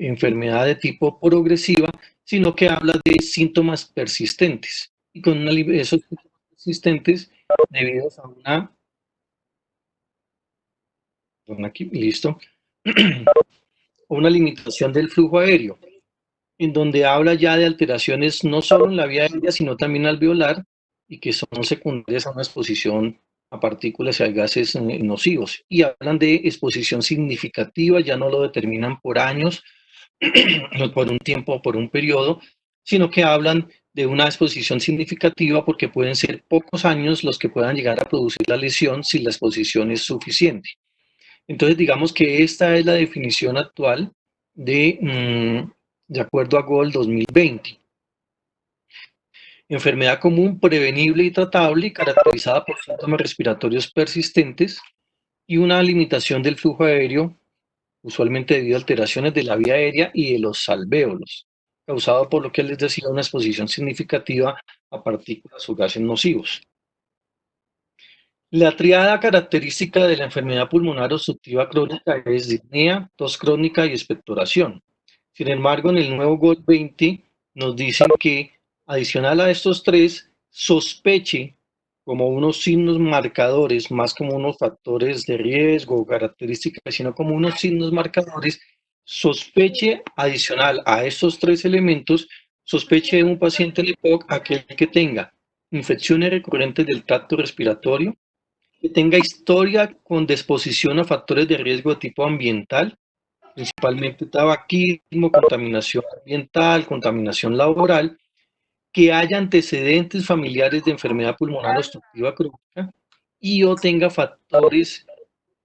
enfermedad de tipo progresiva, sino que habla de síntomas persistentes. Y con esos síntomas persistentes debidos a aquí, listo, una limitación del flujo aéreo, en donde habla ya de alteraciones no solo en la vía aérea, sino también alveolar, y que son secundarias a una exposición a partículas y a gases nocivos. Y hablan de exposición significativa, ya no lo determinan por años, por un tiempo, por un periodo, sino que hablan de una exposición significativa porque pueden ser pocos años los que puedan llegar a producir la lesión si la exposición es suficiente. Entonces, digamos que esta es la definición actual de acuerdo a GOL 2020. Enfermedad común, prevenible y tratable, caracterizada por síntomas respiratorios persistentes y una limitación del flujo aéreo, usualmente debido a alteraciones de la vía aérea y de los alvéolos, causado por lo que les decía una exposición significativa a partículas o gases nocivos. La triada característica de la enfermedad pulmonar obstructiva crónica es disnea, tos crónica y expectoración. Sin embargo, en el nuevo GOL 20 nos dicen que, adicional a estos tres, sospeche como unos signos marcadores, más como unos factores de riesgo o características, sino como unos signos marcadores, sospeche adicional a estos tres elementos, sospeche de un paciente de EPOC aquel que tenga infecciones recurrentes del tracto respiratorio, que tenga historia con disposición a factores de riesgo de tipo ambiental, principalmente tabaquismo, contaminación ambiental, contaminación laboral, que haya antecedentes familiares de enfermedad pulmonar obstructiva crónica y o tenga factores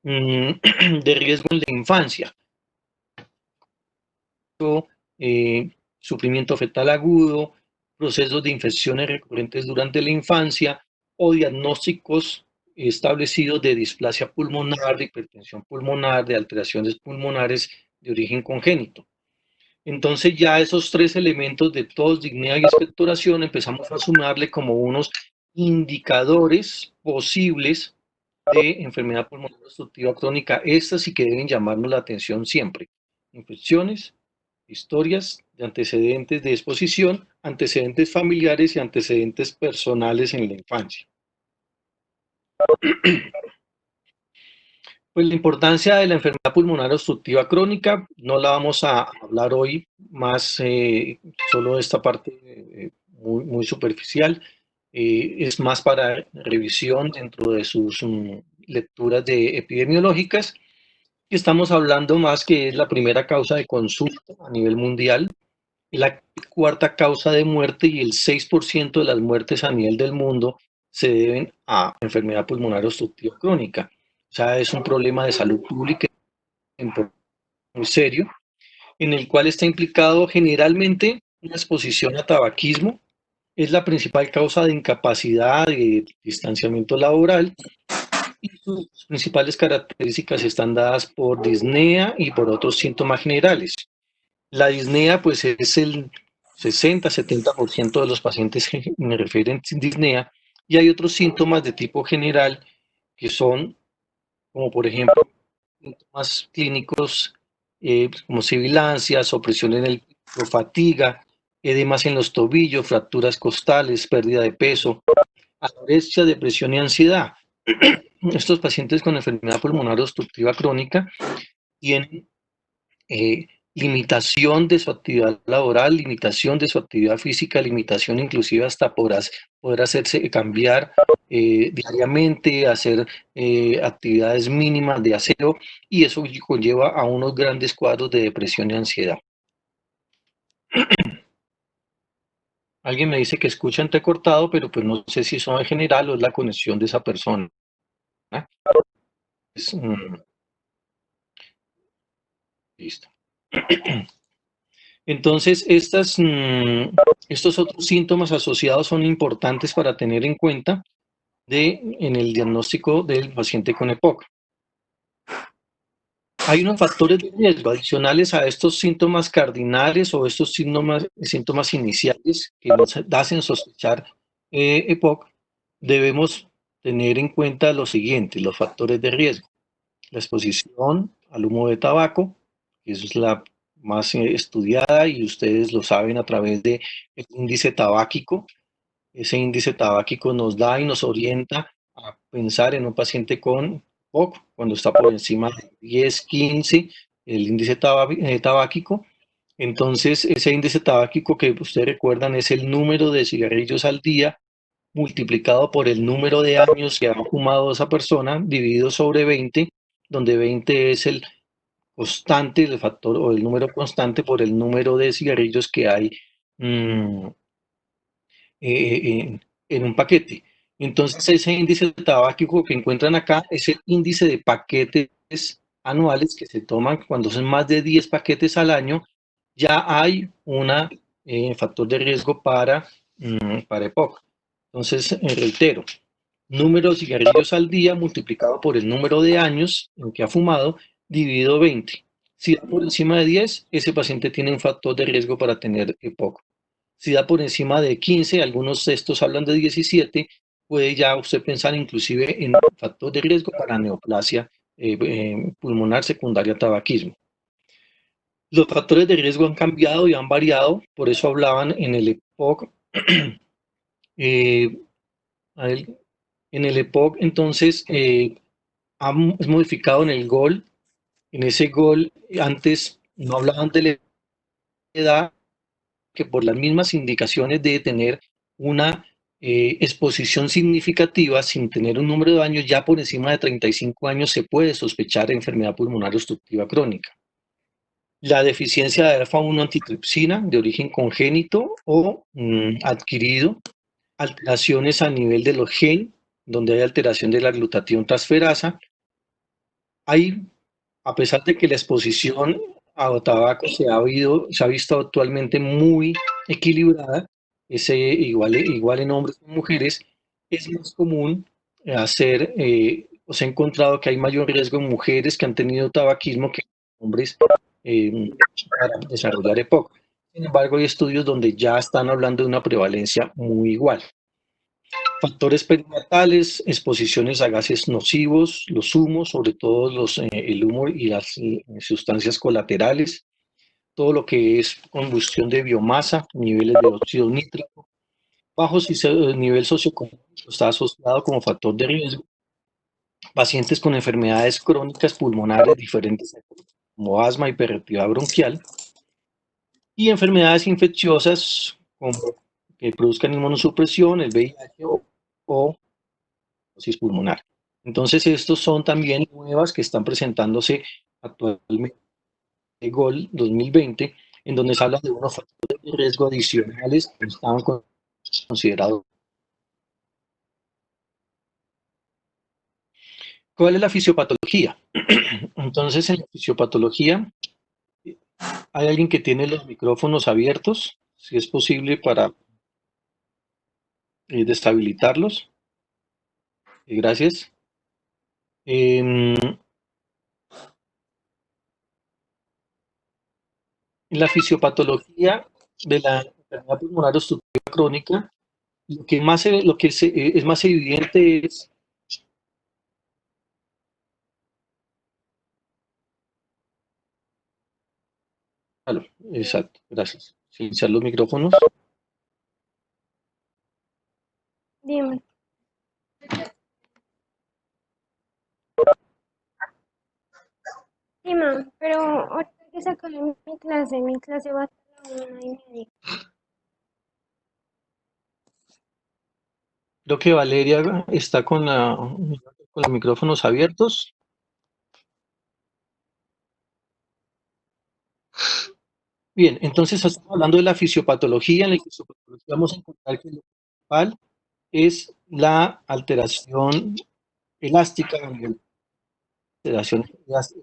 de riesgo en la infancia, sufrimiento fetal agudo, procesos de infecciones recurrentes durante la infancia o diagnósticos establecidos de displasia pulmonar, de hipertensión pulmonar, de alteraciones pulmonares de origen congénito. Entonces ya esos tres elementos de tos, disnea y expectoración empezamos a sumarle como unos indicadores posibles de enfermedad pulmonar obstructiva crónica. Estas sí que deben llamarnos la atención siempre. Infecciones, historias de antecedentes de exposición, antecedentes familiares y antecedentes personales en la infancia. Pues la importancia de la enfermedad pulmonar obstructiva crónica no la vamos a hablar hoy, más solo esta parte muy superficial. Es más para revisión dentro de sus lecturas de epidemiológicas. Y estamos hablando más que es la primera causa de consulta a nivel mundial, la cuarta causa de muerte y el 6% de las muertes a nivel del mundo se deben a enfermedad pulmonar obstructiva crónica. O sea, es un problema de salud pública muy serio, en el cual está implicado generalmente una exposición a tabaquismo, es la principal causa de incapacidad, de distanciamiento laboral, y sus principales características están dadas por disnea y por otros síntomas generales. La disnea, pues, es el 60-70% de los pacientes que me refieren disnea, y hay otros síntomas de tipo general que son, como por ejemplo, síntomas clínicos como sibilancias, opresión en el pecho, fatiga, edemas en los tobillos, fracturas costales, pérdida de peso, anorexia, depresión y ansiedad. Estos pacientes con enfermedad pulmonar obstructiva crónica tienen limitación de su actividad laboral, limitación de su actividad física, limitación inclusive hasta poder hacerse cambiar diariamente, hacer actividades mínimas de aseo, y eso conlleva a unos grandes cuadros de depresión y ansiedad. Alguien me dice que escucha entrecortado, pero pues no sé si eso en general o es la conexión de esa persona. Es, listo. Entonces, estos otros síntomas asociados son importantes para tener en cuenta en el diagnóstico del paciente con EPOC. Hay unos factores de riesgo adicionales a estos síntomas cardinales o estos síntomas iniciales que nos hacen sospechar EPOC. Debemos tener en cuenta lo siguiente, los factores de riesgo. La exposición al humo de tabaco, que es la más estudiada y ustedes lo saben a través del índice tabáquico. Ese índice tabáquico nos da y nos orienta a pensar en un paciente con POC cuando está por encima de 10, 15, el índice tabáquico. Entonces, ese índice tabáquico que ustedes recuerdan es el número de cigarrillos al día multiplicado por el número de años que ha fumado esa persona, dividido sobre 20, donde 20 es el constante, el factor o el número constante por el número de cigarrillos que hay mm, en un paquete. Entonces, ese índice tabáquico que encuentran acá es el índice de paquetes anuales que se toman cuando son más de 10 paquetes al año. Ya hay un factor de riesgo para EPOC. Entonces, reitero, número de cigarrillos al día multiplicado por el número de años en que ha fumado, dividido 20. Si da por encima de 10, ese paciente tiene un factor de riesgo para tener EPOC. Si da por encima de 15, algunos textos hablan de 17, puede ya usted pensar inclusive en factor de riesgo para neoplasia pulmonar secundaria a tabaquismo. Los factores de riesgo han cambiado y han variado, por eso hablaban en el EPOC. eh, en el EPOC, entonces, han modificado en el GOL. En ese GOL, antes no hablaban de la edad, que por las mismas indicaciones de tener una exposición significativa sin tener un número de años, ya por encima de 35 años se puede sospechar de enfermedad pulmonar obstructiva crónica. La deficiencia de alfa-1 antitripsina de origen congénito o adquirido, alteraciones a nivel de los gen, donde hay alteración de la glutatión transferasa. Hay, a pesar de que la exposición a tabaco se ha visto actualmente muy equilibrada, igual en hombres y mujeres, es más común se ha encontrado que hay mayor riesgo en mujeres que han tenido tabaquismo que en hombres eh, para desarrollar EPOC. Sin embargo, hay estudios donde ya están hablando de una prevalencia muy igual. Factores perinatales, exposiciones a gases nocivos, los humos, sobre todo el humo y las sustancias colaterales, todo lo que es combustión de biomasa, niveles de óxido nítrico, bajo nivel socioeconómico está asociado como factor de riesgo. Pacientes con enfermedades crónicas pulmonares diferentes como asma, hiperactividad bronquial y enfermedades infecciosas como que produzcan inmunosupresión, el VIH o pulmonar. Entonces, estos son también nuevas que están presentándose actualmente en GOL 2020, en donde se habla de unos factores de riesgo adicionales que estaban considerados. ¿Cuál es la fisiopatología? Entonces, en la fisiopatología, hay alguien que tiene los micrófonos abiertos, si es posible, para deshabilitarlos. Gracias. En la fisiopatología de la enfermedad pulmonar obstructiva crónica, lo que es más evidente es, exacto, gracias. Silenciar los micrófonos. Dime. Dime, pero ahorita que se acabe mi clase va a ser a la 1:30. Creo que Valeria está con los micrófonos abiertos. Bien, entonces estamos hablando de la fisiopatología. En la fisiopatología vamos a encontrar que lo principal es la alteración elástica. La alteración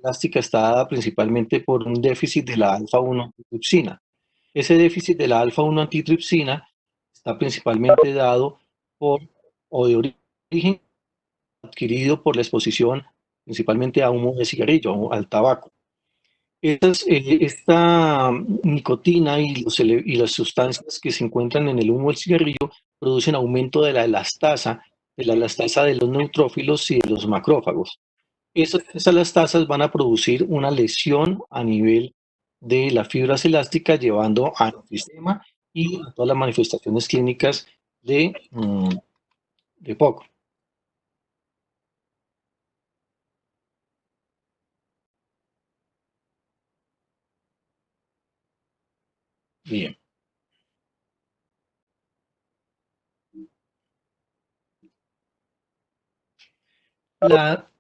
elástica está dada principalmente por un déficit de la alfa-1 antitripsina. Ese déficit de la alfa-1 antitripsina está principalmente dado por o de origen adquirido por la exposición principalmente a humo de cigarrillo o al tabaco. Esta nicotina y las sustancias que se encuentran en el humo del cigarrillo producen aumento de la elastasa de los neutrófilos y de los macrófagos. Esas elastasas van a producir una lesión a nivel de las fibras elásticas, llevando a enfisema y a todas las manifestaciones clínicas de POC. Bien. La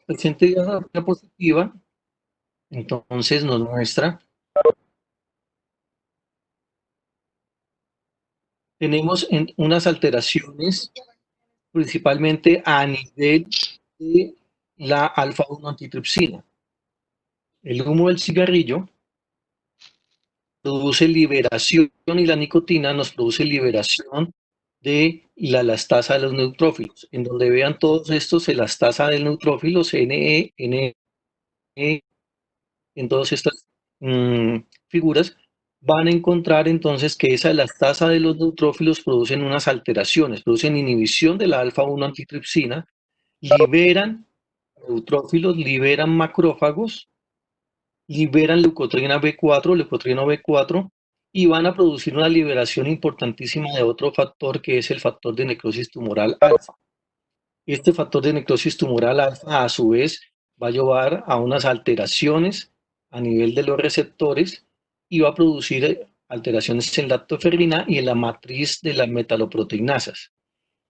presente diapositiva entonces nos muestra, tenemos unas alteraciones principalmente a nivel de la alfa-1 antitripsina. El humo del cigarrillo produce liberación y la nicotina nos produce liberación de la elastasa de los neutrófilos. En donde vean todos estos, elastasa del neutrófilo, NE, NE, en todas estas figuras, van a encontrar entonces que esa elastasa de los neutrófilos producen unas alteraciones, producen inhibición de la alfa-1 antitripsina, liberan neutrófilos, liberan macrófagos, liberan leucotriena B4, leucotrieno B4, y van a producir una liberación importantísima de otro factor que es el factor de necrosis tumoral alfa. Este factor de necrosis tumoral alfa, a su vez, va a llevar a unas alteraciones a nivel de los receptores y va a producir alteraciones en lactoferrina y en la matriz de las metaloproteinasas.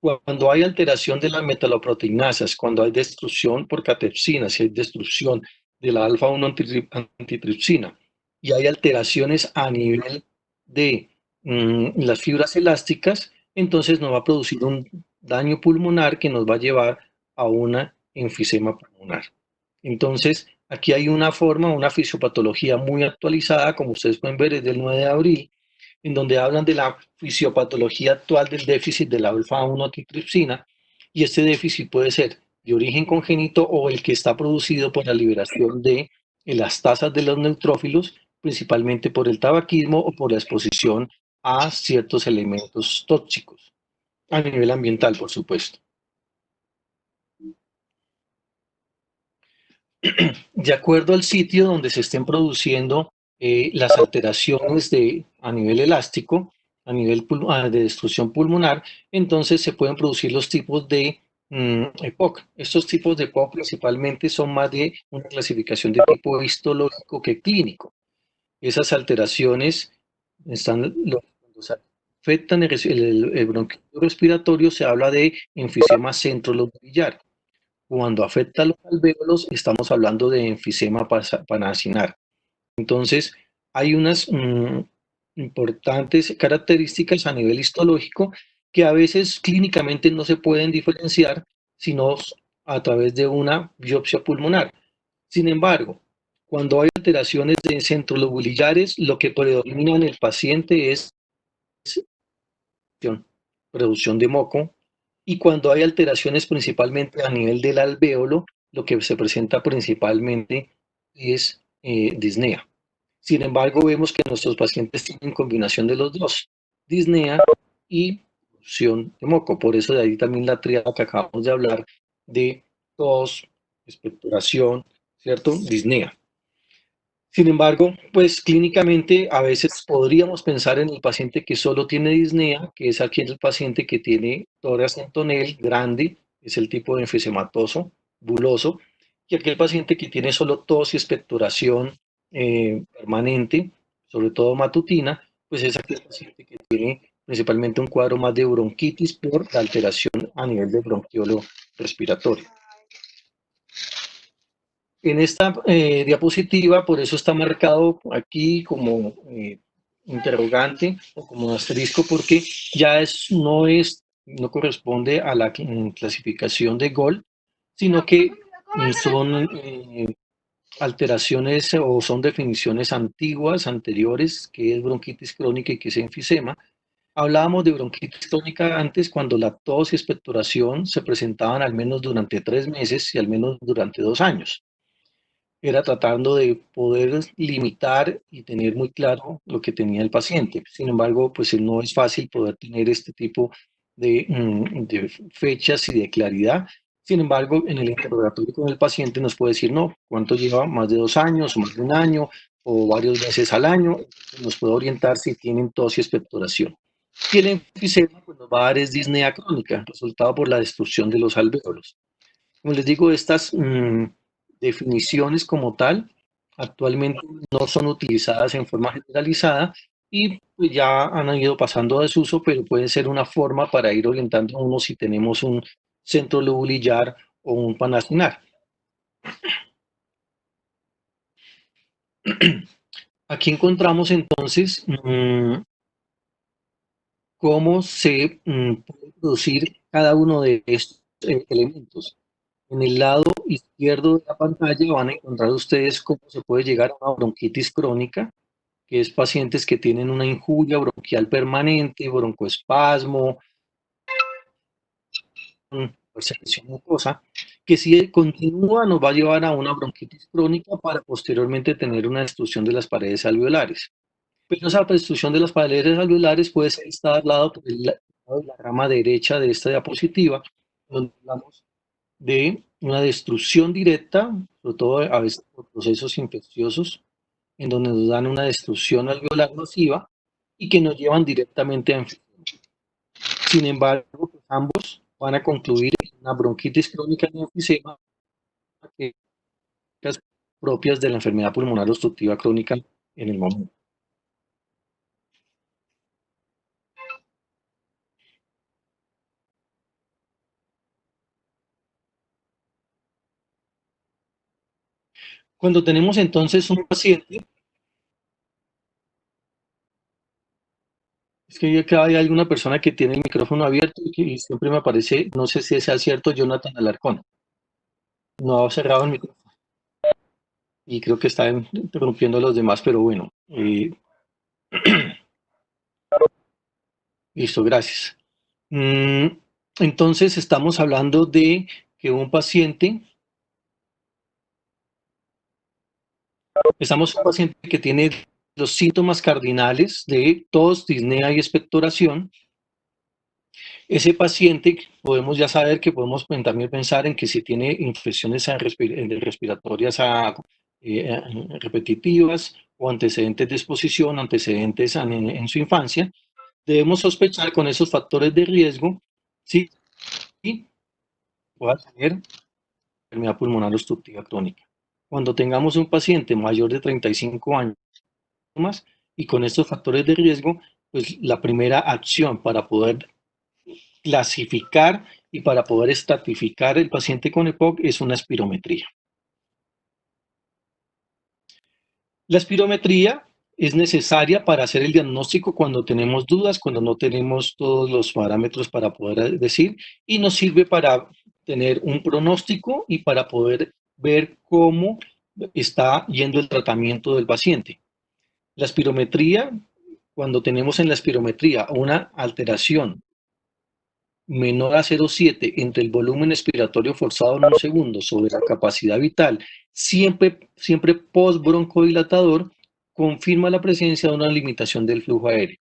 Cuando hay alteración de las metaloproteinasas, cuando hay destrucción por catepsina, si hay destrucción de la alfa-1 antitripsina y hay alteraciones a nivel de las fibras elásticas, entonces nos va a producir un daño pulmonar que nos va a llevar a una enfisema pulmonar. Entonces, aquí hay una forma, una fisiopatología muy actualizada, como ustedes pueden ver, es del 9 de abril, en donde hablan de la fisiopatología actual del déficit de la alfa-1 antitripsina, y este déficit puede ser de origen congénito o el que está producido por la liberación de elastasas de los neutrófilos, principalmente por el tabaquismo o por la exposición a ciertos elementos tóxicos, a nivel ambiental, por supuesto. De acuerdo al sitio donde se estén produciendo las alteraciones a nivel elástico, a nivel de destrucción pulmonar, entonces se pueden producir los tipos de EPOC. Estos tipos de EPOC principalmente son más de una clasificación de tipo histológico que clínico. Esas alteraciones cuando se afectan el bronquio respiratorio, se habla de enfisema centrolobular. Cuando afecta a los alvéolos, estamos hablando de enfisema panacinar. Entonces, hay unas importantes características a nivel histológico que a veces clínicamente no se pueden diferenciar, sino a través de una biopsia pulmonar. Sin embargo, cuando hay alteraciones de centrolobulares, lo que predomina en el paciente es producción de moco, y cuando hay alteraciones principalmente a nivel del alvéolo, lo que se presenta principalmente es disnea. Sin embargo, vemos que nuestros pacientes tienen combinación de los dos, disnea y producción de moco. Por eso de ahí también la tríada que acabamos de hablar de tos, expectoración, ¿cierto? Disnea. Sin embargo, pues clínicamente a veces podríamos pensar en el paciente que solo tiene disnea, que es aquel paciente que tiene tórax en tonel grande, es el tipo de enfisematoso, buloso, y aquel paciente que tiene solo tos y expectoración permanente, sobre todo matutina, pues es aquel paciente que tiene principalmente un cuadro más de bronquitis por la alteración a nivel del bronquiolo respiratorio. En esta diapositiva, por eso está marcado aquí como interrogante o como asterisco, porque ya no corresponde a la clasificación de GOL, sino que son alteraciones o son definiciones antiguas, anteriores, que es bronquitis crónica y que es enfisema. Hablábamos de bronquitis crónica antes cuando la tos y expectoración se presentaban al menos durante 3 meses y al menos durante 2 años. Era tratando de poder limitar y tener muy claro lo que tenía el paciente. Sin embargo, pues no es fácil poder tener este tipo de fechas y de claridad. Sin embargo, en el interrogatorio con el paciente nos puede decir, no, ¿cuánto lleva? Más de 2 años o más de 1 año, o varias veces al año, nos puede orientar si tienen tos y expectoración. Y el enfisema pues, nos va a dar es disnea crónica, resultado por la destrucción de los alvéolos. Como les digo, estas definiciones como tal actualmente no son utilizadas en forma generalizada y pues, ya han ido pasando a desuso, pero pueden ser una forma para ir orientando a uno si tenemos un centro lobulillar o un panacinar. Aquí encontramos entonces cómo se puede producir cada uno de estos elementos. En el lado izquierdo de la pantalla van a encontrar ustedes cómo se puede llegar a una bronquitis crónica, que es pacientes que tienen una injuria bronquial permanente, broncoespasmo, secreción mucosa, que si continúa nos va a llevar a una bronquitis crónica para posteriormente tener una destrucción de las paredes alveolares. Pero esa destrucción de las paredes alveolares puede ser lado por la rama derecha de esta diapositiva, donde hablamos de una destrucción directa, sobre todo a veces por procesos infecciosos, en donde nos dan una destrucción alveolar masiva y que nos llevan directamente a enfisema. Sin embargo, pues ambos van a concluir en una bronquitis crónica de enfisema, que es propias de la enfermedad pulmonar obstructiva crónica en el momento. Cuando tenemos entonces un paciente, es que acá hay alguna persona que tiene el micrófono abierto y que siempre me aparece, no sé si sea cierto, Jonathan Alarcón. No ha cerrado el micrófono y creo que está interrumpiendo a los demás, pero bueno. Listo, gracias. Entonces estamos hablando de que un paciente que tiene los síntomas cardinales de tos, disnea y expectoración. Ese paciente podemos ya saber que podemos también pensar en que si tiene infecciones respiratorias repetitivas o antecedentes de exposición, antecedentes en su infancia, debemos sospechar con esos factores de riesgo si pueda tener enfermedad pulmonar obstructiva crónica. Cuando tengamos un paciente mayor de 35 años más y con estos factores de riesgo, pues la primera acción para poder clasificar y para poder estratificar el paciente con EPOC es una espirometría. La espirometría es necesaria para hacer el diagnóstico cuando tenemos dudas, cuando no tenemos todos los parámetros para poder decir, y nos sirve para tener un pronóstico y para poder ver cómo está yendo el tratamiento del paciente. La espirometría, cuando tenemos en la espirometría una alteración menor a 0,7 entre el volumen expiratorio forzado en un segundo sobre la capacidad vital, siempre post-broncodilatador, confirma la presencia de una limitación del flujo aéreo.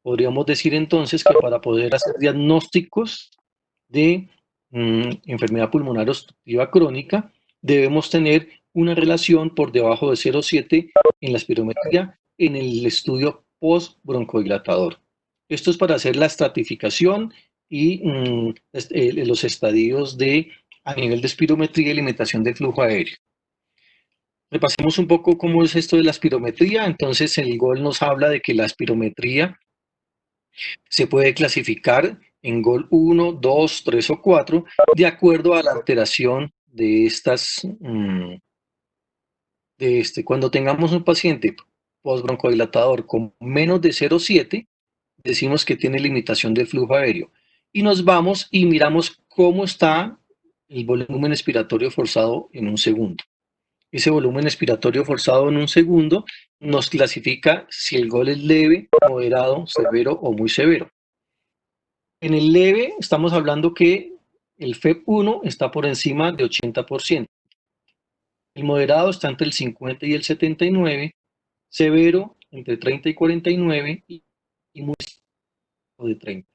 Podríamos decir entonces que para poder hacer diagnósticos de enfermedad pulmonar obstructiva crónica, debemos tener una relación por debajo de 0,7 en la espirometría en el estudio post-broncodilatador. Esto es para hacer la estratificación y los estadios a nivel de espirometría y limitación del flujo aéreo. Repasemos un poco cómo es esto de la espirometría. Entonces, el GOL nos habla de que la espirometría se puede clasificar en GOL 1, 2, 3 o 4 de acuerdo a la alteración de estas. Cuando tengamos un paciente postbroncodilatador con menos de 0,7, decimos que tiene limitación del flujo aéreo. Y nos vamos y miramos cómo está el volumen expiratorio forzado en un segundo. Ese volumen expiratorio forzado en un segundo nos clasifica si el GOL es leve, moderado, severo o muy severo. En el leve estamos hablando que el FEP1 está por encima de 80%. El moderado está entre el 50 y el 79, severo entre 30 y 49 y muy de 30.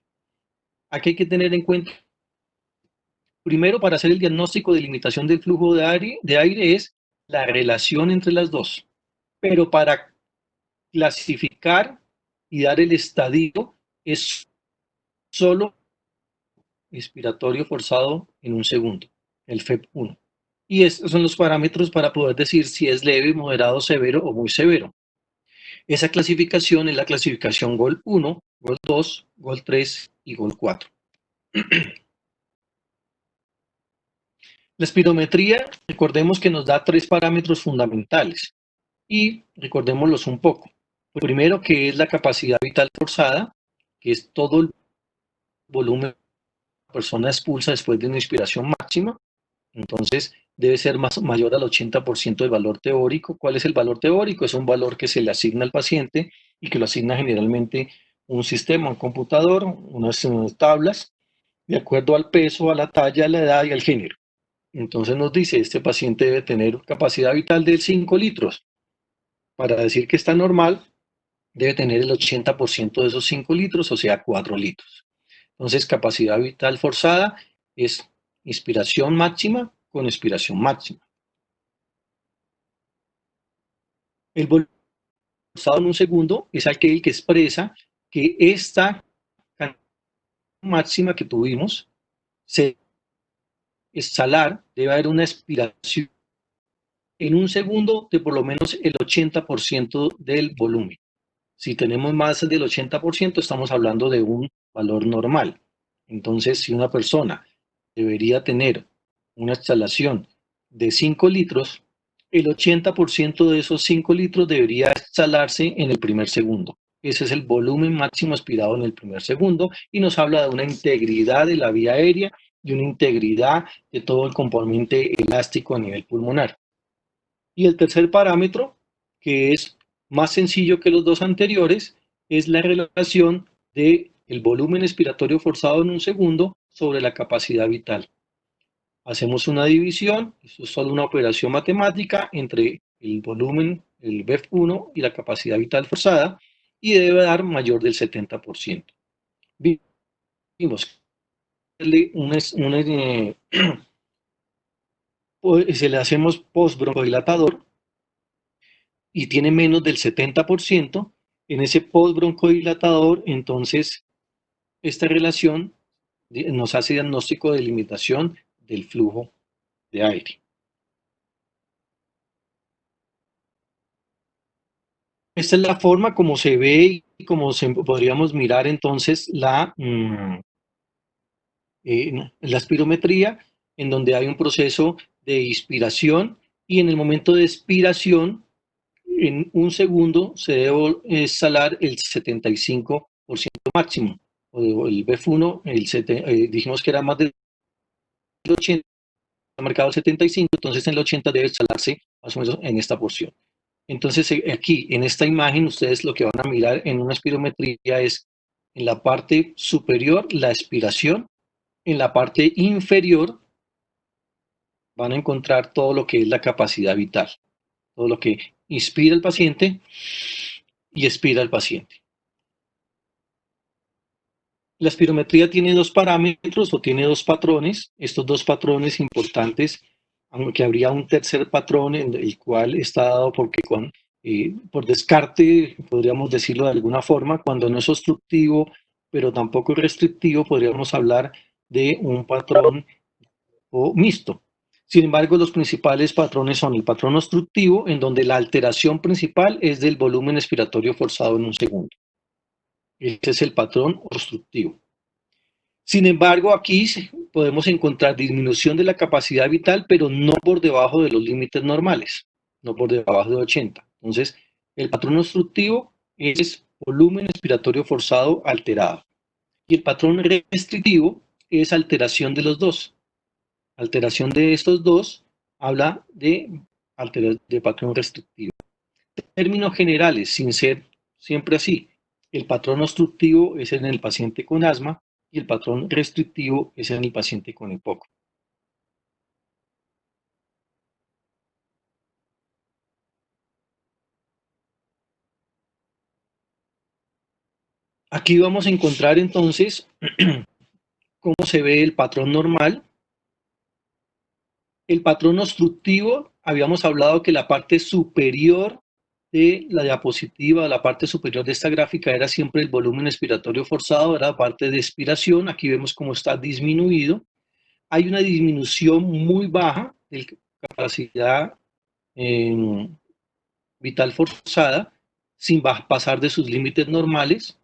Aquí hay que tener en cuenta, primero, para hacer el diagnóstico de limitación del flujo de aire es la relación entre las dos. pero para clasificar y dar el estadio es solo expiratorio forzado en un segundo, el FEP1. Y estos son los parámetros para poder decir si es leve, moderado, severo o muy severo. Esa clasificación es la clasificación GOL 1, GOL 2, GOL 3 y GOL 4. La espirometría, recordemos que nos da tres parámetros fundamentales y recordémoslos un poco. Primero, que es la capacidad vital forzada, que es todo el volumen que la persona expulsa después de una inspiración máxima. Entonces, debe ser mayor al 80% del valor teórico. ¿Cuál es el valor teórico? Es un valor que se le asigna al paciente y que lo asigna generalmente un sistema, un computador, unas tablas, de acuerdo al peso, a la talla, a la edad y al género. Entonces nos dice, este paciente debe tener capacidad vital de 5 litros. Para decir que está normal, debe tener el 80% de esos 5 litros, o sea, 4 litros. Entonces, capacidad vital forzada es inspiración máxima con expiración máxima. El volumen forzado en un segundo es aquel que expresa que esta cantidad máxima que tuvimos se exhalar, debe haber una expiración en un segundo de por lo menos el 80% del volumen. Si tenemos más del 80%, estamos hablando de un valor normal. Entonces, si una persona debería tener una exhalación de 5 litros, el 80% de esos 5 litros debería exhalarse en el primer segundo. Ese es el volumen máximo aspirado en el primer segundo y nos habla de una integridad de la vía aérea y una integridad de todo el componente elástico a nivel pulmonar. Y el tercer parámetro, que es más sencillo que los dos anteriores, es la relación del volumen expiratorio forzado en un segundo sobre la capacidad vital. Hacemos una división, esto es solo una operación matemática entre el volumen, el BEF1 y la capacidad vital forzada, y debe dar mayor del 70%. Vimos se le hacemos postbroncodilatador y tiene menos del 70%, en ese postbroncodilatador, entonces esta relación nos hace diagnóstico de limitación del flujo de aire. Esta es la forma como se ve y como podríamos mirar entonces la espirometría, en donde hay un proceso de inspiración y en el momento de expiración, en un segundo se debe exhalar el 75% máximo. O el BEF1, dijimos que era más del 80, marcado el 75, entonces en el 80 debe exhalarse más o menos en esta porción. Entonces aquí, en esta imagen, ustedes lo que van a mirar en una espirometría es en la parte superior la expiración, en la parte inferior van a encontrar todo lo que es la capacidad vital, todo lo que inspira el paciente y expira el paciente. La espirometría tiene dos parámetros o tiene dos patrones. Estos dos patrones importantes, aunque habría un tercer patrón en el cual está dado porque por descarte, podríamos decirlo de alguna forma, cuando no es obstructivo, pero tampoco es restrictivo, podríamos hablar de un patrón o mixto. Sin embargo, los principales patrones son el patrón obstructivo, en donde la alteración principal es del volumen expiratorio forzado en un segundo. Ese es el patrón obstructivo. Sin embargo, aquí podemos encontrar disminución de la capacidad vital, pero no por debajo de los límites normales, no por debajo de 80. Entonces, el patrón obstructivo es volumen expiratorio forzado alterado. Y el patrón restrictivo es alteración de los dos. Alteración de estos dos habla de patrón restrictivo. En términos generales, sin ser siempre así, el patrón obstructivo es en el paciente con asma y el patrón restrictivo es en el paciente con EPOC. Aquí vamos a encontrar entonces cómo se ve el patrón normal. El patrón obstructivo, habíamos hablado que la parte superior de la diapositiva, la parte superior de esta gráfica era siempre el volumen expiratorio forzado, era la parte de expiración. Aquí vemos cómo está disminuido. Hay una disminución muy baja de la capacidad vital forzada sin pasar de sus límites normales,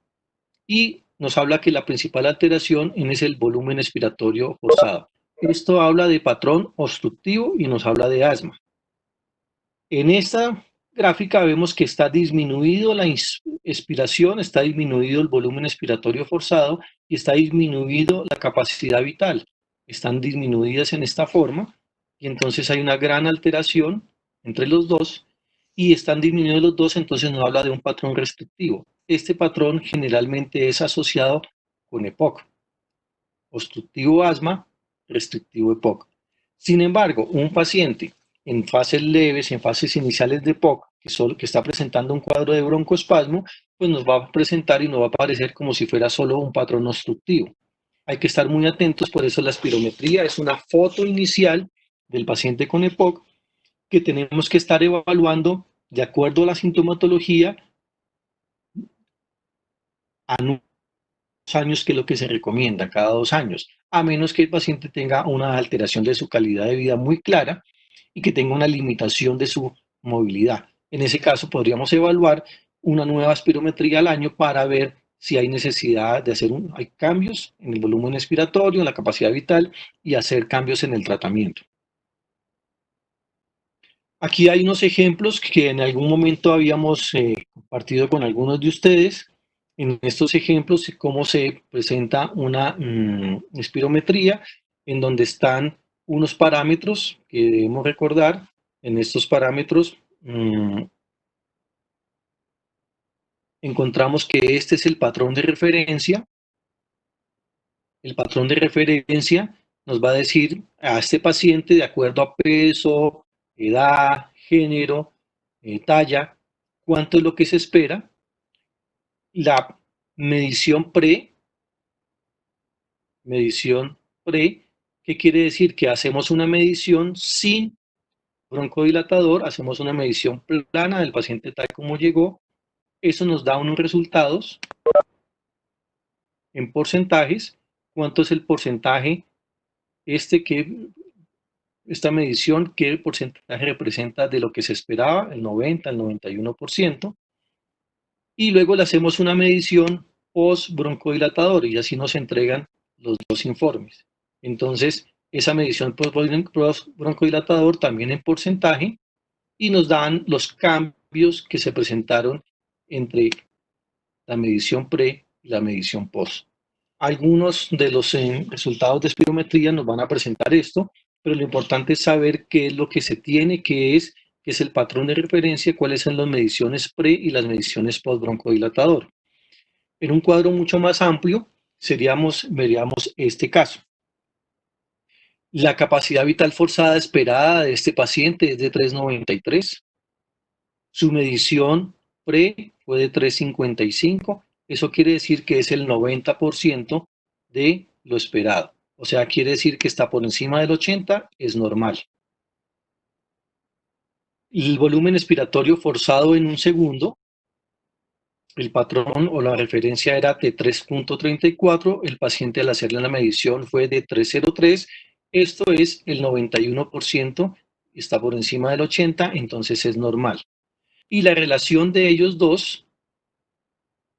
y nos habla que la principal alteración es el volumen expiratorio forzado. Esto habla de patrón obstructivo y nos habla de asma. En esta gráfica vemos que está disminuido la expiración, está disminuido el volumen expiratorio forzado y está disminuido la capacidad vital. Están disminuidas en esta forma y entonces hay una gran alteración entre los dos, y están disminuidos los dos, entonces nos habla de un patrón restrictivo. Este patrón generalmente es asociado con EPOC, obstructivo asma, restrictivo EPOC. Sin embargo, un paciente en fases leves, en fases iniciales de EPOC, que está presentando un cuadro de broncoespasmo, pues nos va a presentar y nos va a parecer como si fuera solo un patrón obstructivo. Hay que estar muy atentos, por eso la espirometría es una foto inicial del paciente con EPOC que tenemos que estar evaluando de acuerdo a la sintomatología anual años, que es lo que se recomienda, cada 2 años, a menos que el paciente tenga una alteración de su calidad de vida muy clara y que tenga una limitación de su movilidad. En ese caso podríamos evaluar una nueva espirometría al año para ver si hay necesidad de hacer hay cambios en el volumen expiratorio, en la capacidad vital, y hacer cambios en el tratamiento. Aquí hay unos ejemplos que en algún momento habíamos compartido con algunos de ustedes. En estos ejemplos, cómo se presenta una espirometría en donde están unos parámetros que debemos recordar. En estos parámetros encontramos que este es el patrón de referencia. El patrón de referencia nos va a decir a este paciente, de acuerdo a peso, edad, género, talla, cuánto es lo que se espera. La medición pre, ¿qué quiere decir? Que hacemos una medición sin broncodilatador, hacemos una medición plana del paciente tal como llegó. Eso nos da unos resultados en porcentajes. ¿Cuánto es el porcentaje esta medición, qué porcentaje representa de lo que se esperaba? El 90, el 91%. Y luego le hacemos una medición post broncodilatador y así nos entregan los dos informes. Entonces, esa medición post broncodilatador también en porcentaje, y nos dan los cambios que se presentaron entre la medición pre y la medición post. Algunos de los resultados de espirometría nos van a presentar esto, pero lo importante es saber qué es lo que se tiene, qué es el patrón de referencia, cuáles son las mediciones pre y las mediciones post broncodilatador. En un cuadro mucho más amplio, veríamos este caso. La capacidad vital forzada esperada de este paciente es de 3,93. Su medición pre fue de 3,55. Eso quiere decir que es el 90% de lo esperado. O sea, quiere decir que está por encima del 80, es normal. El volumen expiratorio forzado en un segundo, el patrón o la referencia era de 3,34. El paciente, al hacerle la medición, fue de 3,03. Esto es el 91%, está por encima del 80, entonces es normal. Y la relación de ellos dos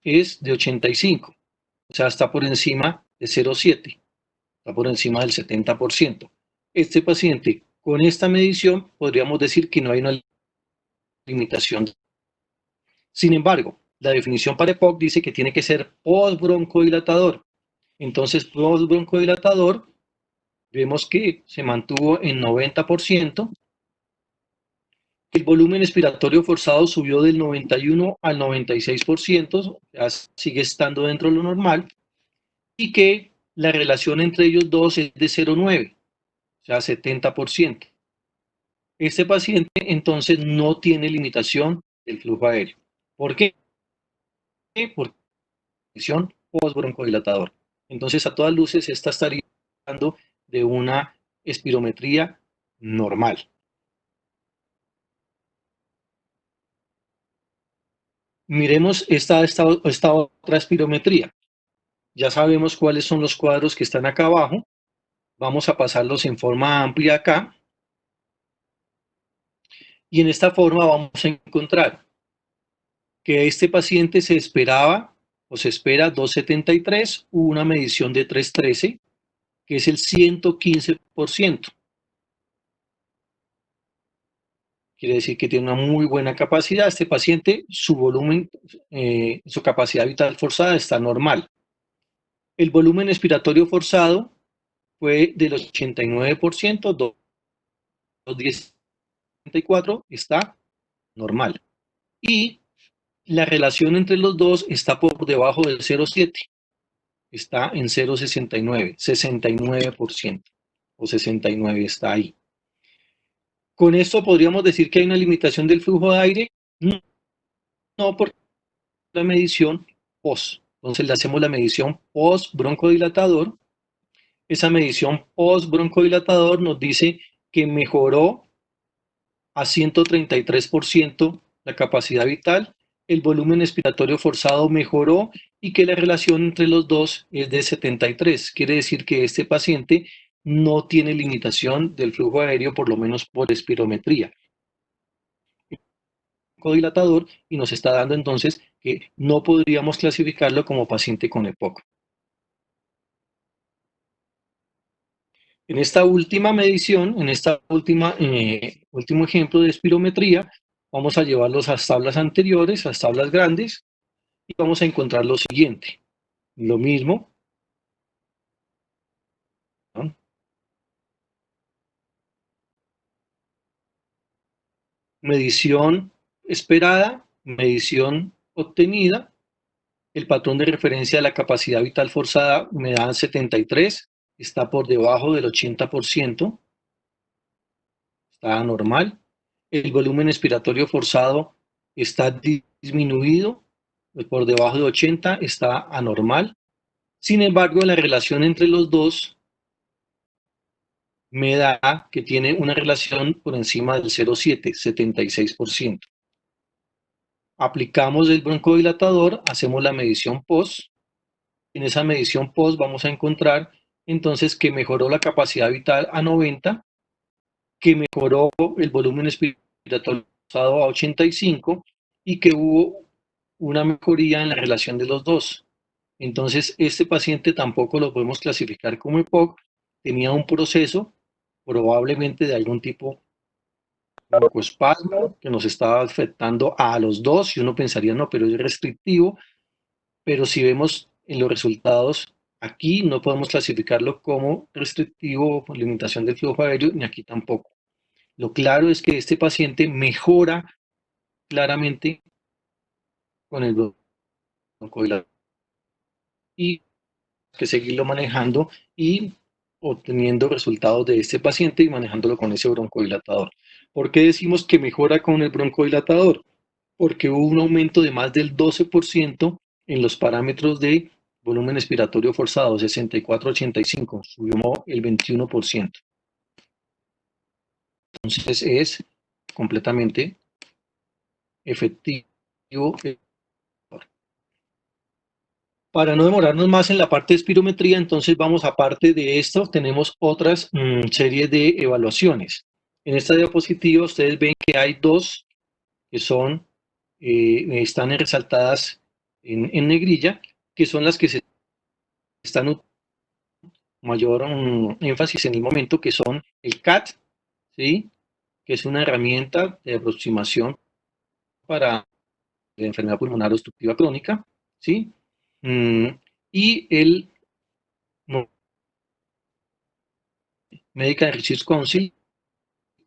es de 85, o sea, está por encima de 0,7, está por encima del 70%. Este paciente, con esta medición, podríamos decir que no hay una limitación. Sin embargo, la definición para EPOC dice que tiene que ser postbroncodilatador. Entonces, postbroncodilatador, vemos que se mantuvo en 90%. El volumen expiratorio forzado subió del 91 al 96%, ya sigue estando dentro de lo normal, y que la relación entre ellos dos es de 0,9, o sea, 70%. Este paciente entonces no tiene limitación del flujo aéreo. ¿Por qué? Por condición postbroncodilatador. Entonces, a todas luces, esta estaría hablando de una espirometría normal. Miremos esta otra espirometría. Ya sabemos cuáles son los cuadros que están acá abajo. Vamos a pasarlos en forma amplia acá. Y en esta forma vamos a encontrar que este paciente se esperaba o se espera 273, hubo una medición de 313, que es el 115%. Quiere decir que tiene una muy buena capacidad. Este paciente, su volumen, su capacidad vital forzada está normal. El volumen expiratorio forzado fue del 89%, 214 está normal. Y la relación entre los dos está por debajo del 0,7, está en 0,69, 69% o 69 está ahí. ¿Con esto podríamos decir que hay una limitación del flujo de aire? No, porque la medición post. Entonces le hacemos la medición post broncodilatador. Esa medición post broncodilatador nos dice que mejoró a 133% la capacidad vital, el volumen expiratorio forzado mejoró y que la relación entre los dos es de 73. Quiere decir que este paciente no tiene limitación del flujo aéreo, por lo menos por espirometría dilatador, y nos está dando entonces que no podríamos clasificarlo como paciente con EPOC. En esta última medición, en esta último ejemplo de espirometría, vamos a llevarlos a las tablas anteriores, a las tablas grandes, y vamos a encontrar lo siguiente. Lo mismo, ¿no? Medición esperada, medición obtenida, el patrón de referencia de la capacidad vital forzada me da 73, está por debajo del 80%, está normal. El volumen expiratorio forzado está disminuido, por debajo de 80, está anormal. Sin embargo, la relación entre los dos me da que tiene una relación por encima del 0,7, 76%. Aplicamos el broncodilatador, hacemos la medición post. En esa medición post vamos a encontrar entonces que mejoró la capacidad vital a 90, que mejoró el volumen expiratorio forzado a 85 y que hubo una mejoría en la relación de los dos. Entonces, este paciente tampoco lo podemos clasificar como EPOC, tenía un proceso probablemente de algún tipo de broncoespasmo que nos estaba afectando a los dos y uno pensaría, no, pero es restrictivo, pero si vemos en los resultados, aquí no podemos clasificarlo como restrictivo o por limitación del flujo aéreo, ni aquí tampoco. Lo claro es que este paciente mejora claramente con el broncodilatador y que seguirlo manejando y obteniendo resultados de este paciente y manejándolo con ese broncodilatador. ¿Por qué decimos que mejora con el broncodilatador? Porque hubo un aumento de más del 12% en los parámetros de volumen expiratorio forzado, 64-85, subió el 21%. Entonces es completamente efectivo. Para no demorarnos más en la parte de espirometría, entonces vamos aparte de esto, tenemos otras series de evaluaciones. En esta diapositiva ustedes ven que hay dos que son, están resaltadas en negrilla, que son las que se están mayor énfasis en el momento, que son el CAT, ¿sí? Que es una herramienta de aproximación para la enfermedad pulmonar obstructiva crónica, ¿sí? Y el Medical Research Council,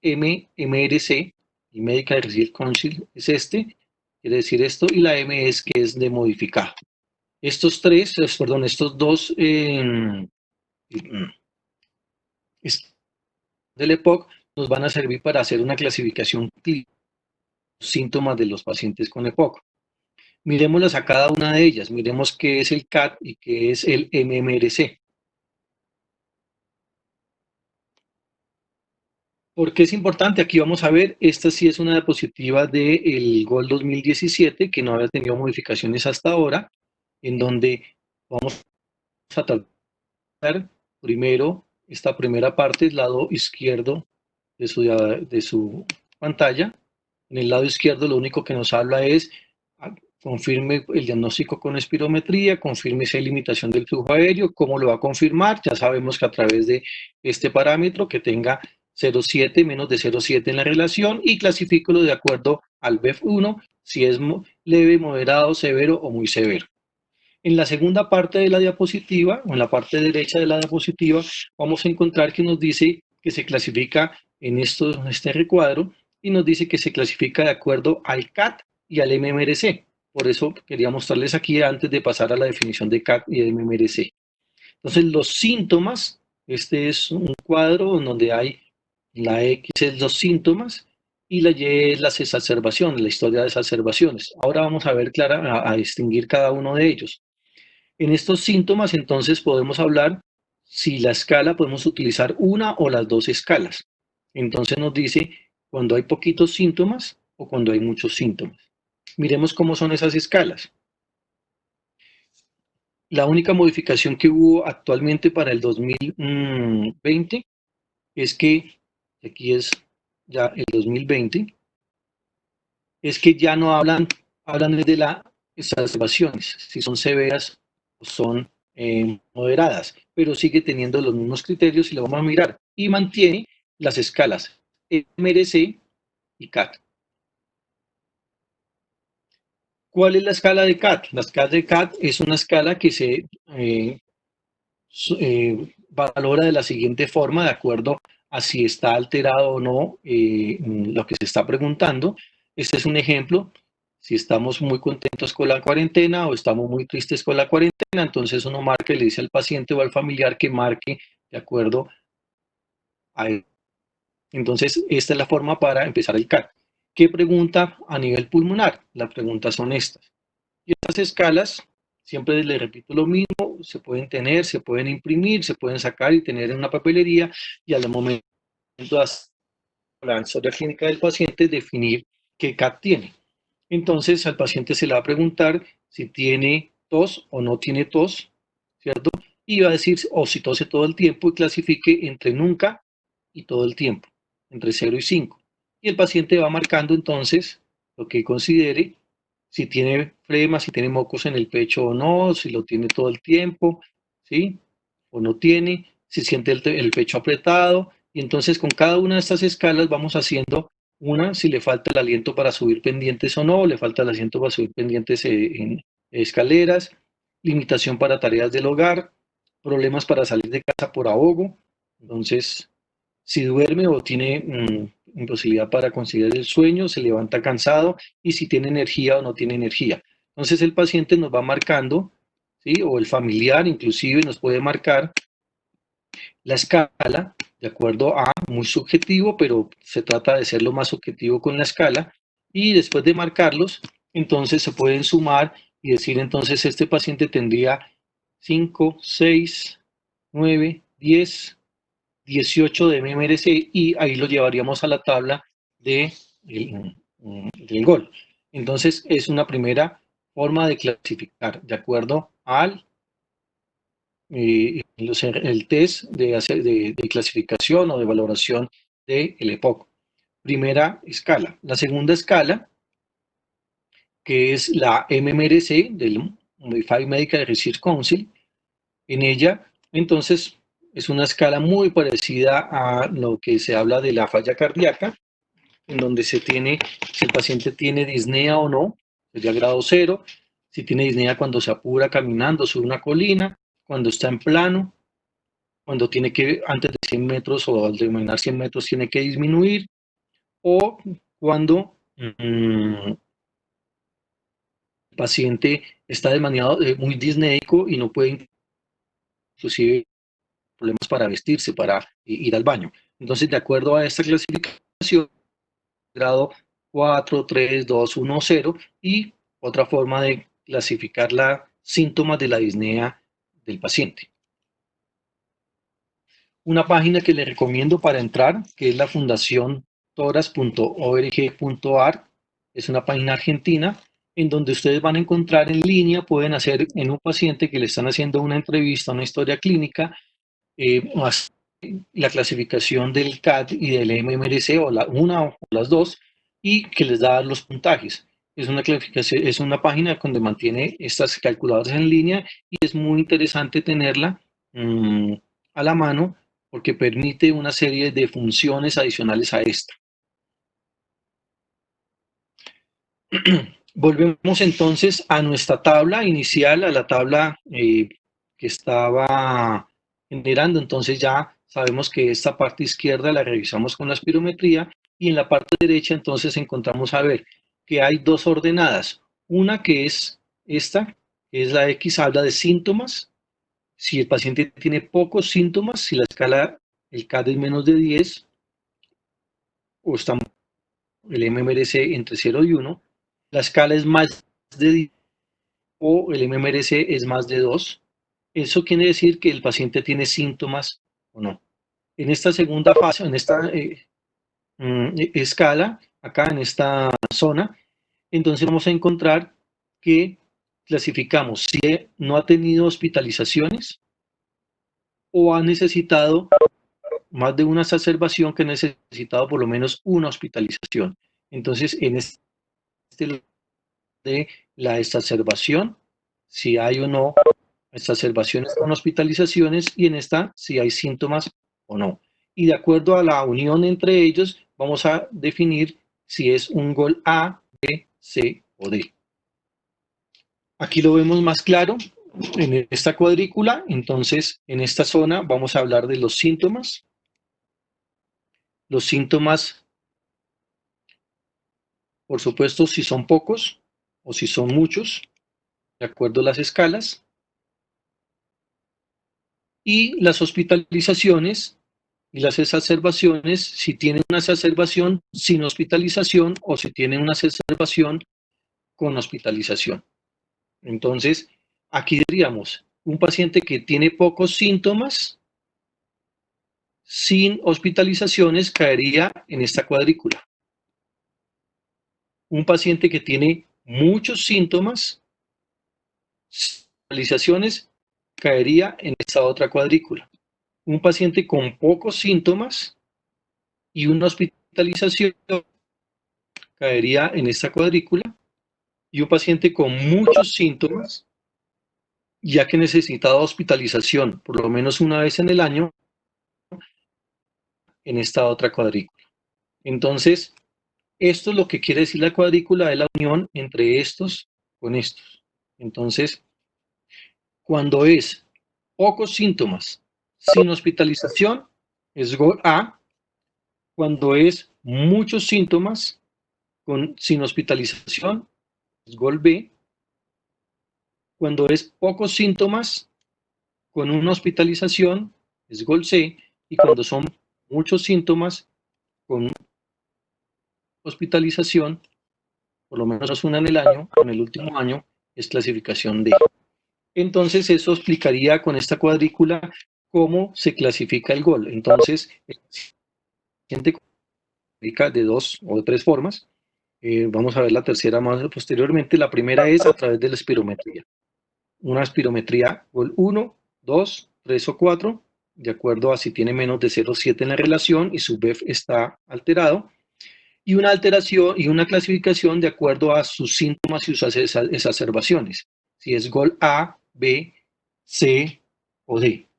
MRC, y Medical Research Council es este, quiere decir esto, y la M es que es de modificado. Estos dos del EPOC nos van a servir para hacer una clasificación clínica de síntomas de los pacientes con EPOC. Miremoslas a cada una de ellas, miremos qué es el CAT y qué es el MMRC. ¿Por qué es importante? Aquí vamos a ver, esta sí es una diapositiva del GOL 2017, que no había tenido modificaciones hasta ahora, en donde vamos a tratar primero esta primera parte, el lado izquierdo de su pantalla. En el lado izquierdo lo único que nos habla es confirme el diagnóstico con espirometría, confirme si hay limitación del flujo aéreo, ¿cómo lo va a confirmar? Ya sabemos que a través de este parámetro que tenga 0,7, menos de 0,7 en la relación y clasifícalo de acuerdo al BEF1, si es leve, moderado, severo o muy severo. En la segunda parte de la diapositiva, o en la parte derecha de la diapositiva, vamos a encontrar que nos dice que se clasifica en este recuadro y nos dice que se clasifica de acuerdo al CAT y al MMRC. Por eso quería mostrarles aquí antes de pasar a la definición de CAT y de MMRC. Entonces, los síntomas, este es un cuadro en donde hay la X es los síntomas y la Y es las exacerbaciones, la historia de exacerbaciones. Ahora vamos a ver a distinguir cada uno de ellos. En estos síntomas, entonces, podemos hablar si la escala podemos utilizar una o las dos escalas. Entonces nos dice cuando hay poquitos síntomas o cuando hay muchos síntomas. Miremos cómo son esas escalas. La única modificación que hubo actualmente para el 2020 es que, aquí es ya el 2020, es que ya no hablan de las exacerbaciones, si son severas o son moderadas, pero sigue teniendo los mismos criterios y lo vamos a mirar. Y mantiene las escalas MRC y CAT. ¿Cuál es la escala de CAT? La escala de CAT es una escala que se valora de la siguiente forma, de acuerdo a si está alterado o no lo que se está preguntando. Este es un ejemplo. Si estamos muy contentos con la cuarentena o estamos muy tristes con la cuarentena, entonces uno marca y le dice al paciente o al familiar que marque de acuerdo a él. Entonces, esta es la forma para empezar el CAT. ¿Qué pregunta a nivel pulmonar? Las preguntas son estas. Y estas escalas, siempre les repito lo mismo, se pueden tener, se pueden imprimir, se pueden sacar y tener en una papelería y al momento de hacer la historia clínica del paciente definir qué CAT tiene. Entonces al paciente se le va a preguntar si tiene tos o no tiene tos, ¿cierto? Y va a decir o si tose todo el tiempo y clasifique entre nunca y todo el tiempo, entre 0 y 5. Y el paciente va marcando entonces lo que considere, si tiene flema, si tiene mocos en el pecho o no, si lo tiene todo el tiempo, ¿sí? O no tiene, si siente el pecho apretado. Y entonces con cada una de estas escalas vamos haciendo una, si le falta el aliento para subir pendientes o no, le falta el aliento para subir pendientes en escaleras, limitación para tareas del hogar, problemas para salir de casa por ahogo. Entonces, si duerme o tiene imposibilidad para conciliar el sueño, se levanta cansado y si tiene energía o no tiene energía. Entonces el paciente nos va marcando, ¿sí? O el familiar inclusive nos puede marcar la escala de acuerdo a muy subjetivo, pero se trata de ser lo más objetivo con la escala y después de marcarlos, entonces se pueden sumar y decir entonces este paciente tendría 5, 6, 9, 10, 18 de MMRC y ahí lo llevaríamos a la tabla del gol. Entonces es una primera forma de clasificar de acuerdo al el test de clasificación o de valoración del EPOC. Primera escala. La segunda escala, que es la MMRC, del Modified Medical Research Council, en ella, entonces, es una escala muy parecida a lo que se habla de la falla cardíaca, en donde se tiene, si el paciente tiene disnea o no, sería grado 0, si tiene disnea cuando se apura caminando sobre una colina, cuando está en plano, cuando tiene que, antes de 100 metros o al terminar 100 metros, tiene que disminuir, o cuando el paciente está demasiado, muy disnéico y no puede inclusive problemas para vestirse, para ir al baño. Entonces, de acuerdo a esta clasificación, grado 4, 3, 2, 1, 0 y otra forma de clasificar los síntomas de la disnea del paciente. Una página que les recomiendo para entrar, que es la fundación toras.org.ar. Es una página argentina en donde ustedes van a encontrar en línea, pueden hacer en un paciente que le están haciendo una entrevista, una historia clínica, la clasificación del CAD y del MMRC, o una o las dos, y que les da los puntajes. Es una clasificación, es una página donde mantiene estas calculadoras en línea y es muy interesante tenerla a la mano porque permite una serie de funciones adicionales a esta. Volvemos entonces a nuestra tabla inicial, a la tabla que estaba generando. Entonces ya sabemos que esta parte izquierda la revisamos con la espirometría y en la parte derecha entonces encontramos a ver que hay dos ordenadas. Una que es esta, que es la X, habla de síntomas. Si el paciente tiene pocos síntomas, si la escala, el CAD es menos de 10 o está el MMRC entre 0 y 1, la escala es más de 10 o el MMRC es más de 2, eso quiere decir que el paciente tiene síntomas o no. En esta segunda fase, en esta escala, acá en esta zona, entonces vamos a encontrar que clasificamos si no ha tenido hospitalizaciones o ha necesitado más de una exacerbación, que ha necesitado por lo menos una hospitalización. Entonces, en este de la exacerbación, si hay o no exacerbaciones con hospitalizaciones, y en esta si hay síntomas o no. Y de acuerdo a la unión entre ellos, vamos a definir si es un gol A, B, C o D. Aquí lo vemos más claro en esta cuadrícula. Entonces, en esta zona vamos a hablar de los síntomas. Los síntomas, por supuesto, si son pocos o si son muchos, de acuerdo a las escalas. Y las hospitalizaciones y las exacerbaciones, si tienen una exacerbación sin hospitalización o si tienen una exacerbación con hospitalización. Entonces, aquí diríamos, un paciente que tiene pocos síntomas sin hospitalizaciones caería en esta cuadrícula. Un paciente que tiene muchos síntomas, hospitalizaciones, caería en esta otra cuadrícula. Un paciente con pocos síntomas y una hospitalización caería en esta cuadrícula, y un paciente con muchos síntomas, ya que necesitaba hospitalización por lo menos una vez en el año, en esta otra cuadrícula. Entonces, esto es lo que quiere decir la cuadrícula de la unión entre estos con estos. Entonces, cuando es pocos síntomas sin hospitalización, es GOL A. Cuando es muchos síntomas sin hospitalización, es GOL B. Cuando es pocos síntomas con una hospitalización, es GOL C. Y cuando son muchos síntomas con hospitalización, por lo menos una en el año, en el último año, es clasificación D. Entonces, eso explicaría con esta cuadrícula cómo se clasifica el GOL. Entonces, el paciente clasifica de dos o de tres formas. Vamos a ver la tercera más posteriormente. La primera es a través de la espirometría. Una espirometría GOL 1, 2, 3 o 4, de acuerdo a si tiene menos de 0,7 en la relación y su BEF está alterado. Y una alteración y una clasificación de acuerdo a sus síntomas y sus exacerbaciones. Si es GOL A, B, C o D.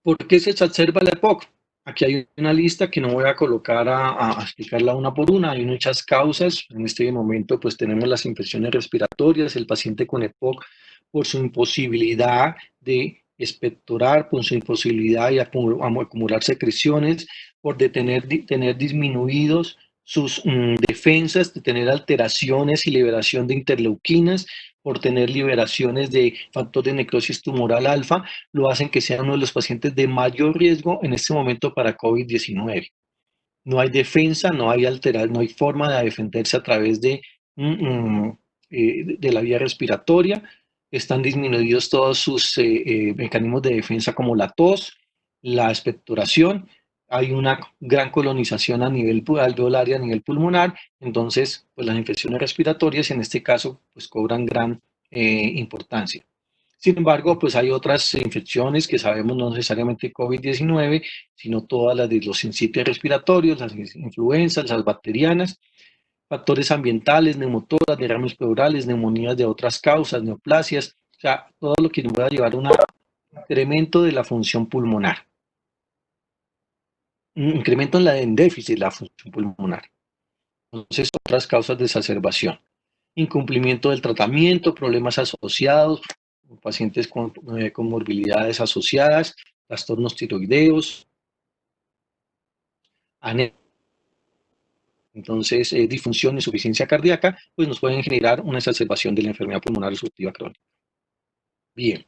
¿Por qué se exacerba la EPOC? Aquí hay una lista que no voy a colocar a explicarla una por una. Hay muchas causas. En este momento pues tenemos las infecciones respiratorias, el paciente con EPOC por su imposibilidad de expectorar, por su imposibilidad de acumular secreciones, por tener disminuidos sus defensas, de tener alteraciones y liberación de interleuquinas, por tener liberaciones de factor de necrosis tumoral alfa, lo hacen que sea uno de los pacientes de mayor riesgo en este momento para COVID-19. No hay defensa, no hay no hay forma de defenderse a través de la vía respiratoria. están disminuidos todos sus mecanismos de defensa como la tos, la expectoración, hay una gran colonización a nivel alveolar y a nivel pulmonar, entonces pues las infecciones respiratorias en este caso pues cobran gran importancia. Sin embargo, pues hay otras infecciones que sabemos no necesariamente COVID-19, sino todas las de los sincicios respiratorios, las influencias, las bacterianas, factores ambientales, neumotoras, derrames pleurales, neumonías de otras causas, neoplasias, o sea, todo lo que nos va a llevar a un incremento de la función pulmonar, un incremento en déficit de la función pulmonar. Entonces, otras causas de exacerbación, incumplimiento del tratamiento, problemas asociados, pacientes con comorbilidades asociadas, trastornos tiroideos, anemia. Entonces, disfunción, insuficiencia cardíaca, pues nos pueden generar una exacerbación de la enfermedad pulmonar obstructiva crónica. Bien,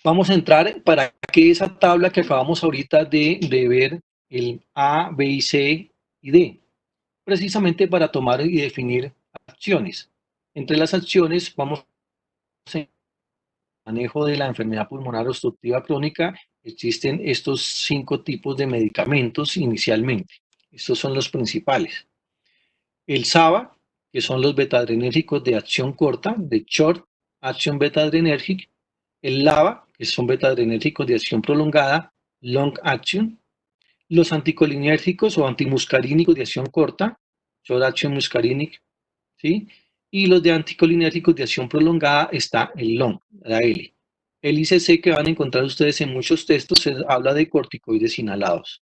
vamos a entrar para que esa tabla que acabamos ahorita de ver, el A, B y C y D, precisamente para tomar y definir acciones. Entre las acciones vamos a manejo de la enfermedad pulmonar obstructiva crónica, existen estos 5 tipos de medicamentos inicialmente. Estos son los principales. El SABA, que son los beta-adrenérgicos de acción corta, de Short Action Beta-Adrenergic. El LABA, que son beta-adrenérgicos de acción prolongada, Long Action. Los anticolinérgicos o antimuscarínicos de acción corta, Short Action Muscarinic, ¿sí? Y los de anticolinérgicos de acción prolongada está el LONG, la L. El ICC que van a encontrar ustedes en muchos textos habla de corticoides inhalados.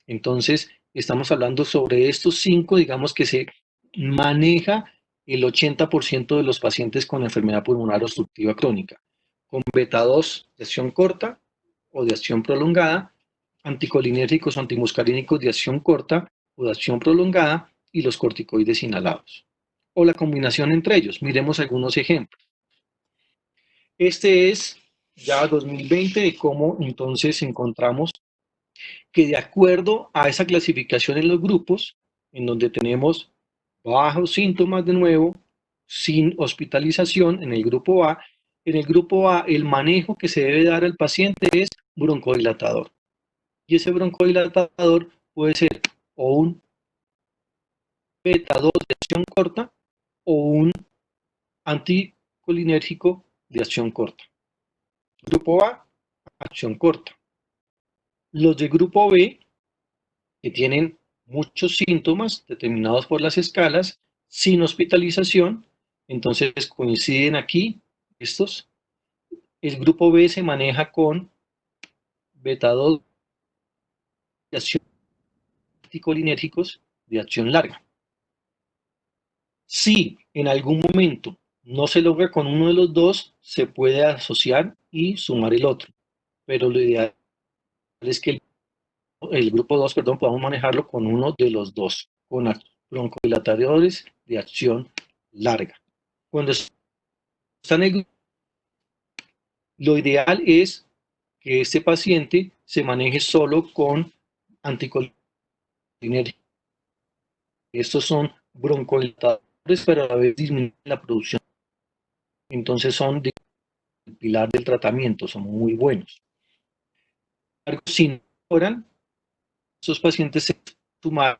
Entonces, estamos hablando sobre estos 5, digamos que se maneja el 80% de los pacientes con enfermedad pulmonar obstructiva crónica, con beta 2 de acción corta o de acción prolongada, anticolinérgicos o antimuscarínicos de acción corta o de acción prolongada y los corticoides inhalados. O la combinación entre ellos. Miremos algunos ejemplos. Este es ya 2020 de cómo entonces encontramos que de acuerdo a esa clasificación en los grupos, en donde tenemos bajos síntomas de nuevo, sin hospitalización en el grupo A, en el grupo A el manejo que se debe dar al paciente es broncodilatador. Y ese broncodilatador puede ser o un beta 2 de acción corta o un anticolinérgico de acción corta. Grupo A, acción corta. Los de grupo B, que tienen muchos síntomas determinados por las escalas, sin hospitalización, entonces coinciden aquí estos. El grupo B se maneja con beta 2 de acción anticolinérgicos de acción larga. Si en algún momento no se logra con uno de los dos, se puede asociar y sumar el otro. Pero lo ideal es que el grupo 2, perdón, podamos manejarlo con uno de los dos, con broncodilatadores de acción larga. Cuando está en el grupo, lo ideal es que este paciente se maneje solo con anticolinérgicos. Estos son broncodilatadores, pero a la vez disminuyen la producción. Entonces son el pilar del tratamiento, son muy buenos. Si no mejoran, estos pacientes se suman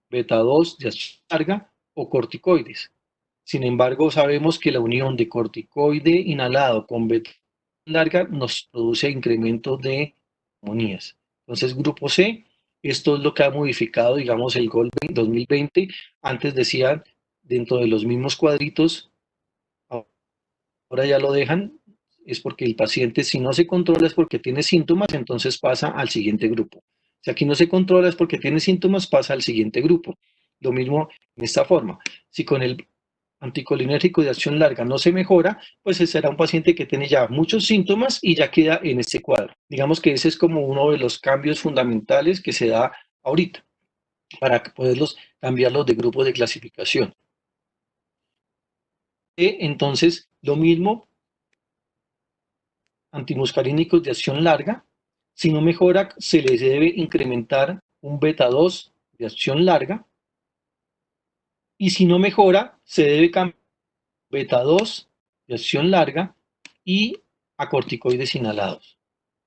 beta 2 de acción larga o corticoides. Sin embargo, sabemos que la unión de corticoide inhalado con beta larga nos produce incremento de neumonías. Entonces, grupo C, esto es lo que ha modificado, digamos, el GOL 2020. Antes decían dentro de los mismos cuadritos, ahora ya lo dejan, es porque el paciente, si no se controla, es porque tiene síntomas, entonces pasa al siguiente grupo. Si aquí no se controla, es porque tiene síntomas, pasa al siguiente grupo. Lo mismo en esta forma. Si con el anticolinérgico de acción larga no se mejora, pues ese será un paciente que tiene ya muchos síntomas y ya queda en este cuadro. Digamos que ese es como uno de los cambios fundamentales que se da ahorita para poderlos cambiarlos de grupo de clasificación. Entonces, lo mismo, antimuscarínicos de acción larga. Si no mejora, se les debe incrementar un beta 2 de acción larga. Y si no mejora, se debe cambiar beta 2 de acción larga y a corticoides inhalados.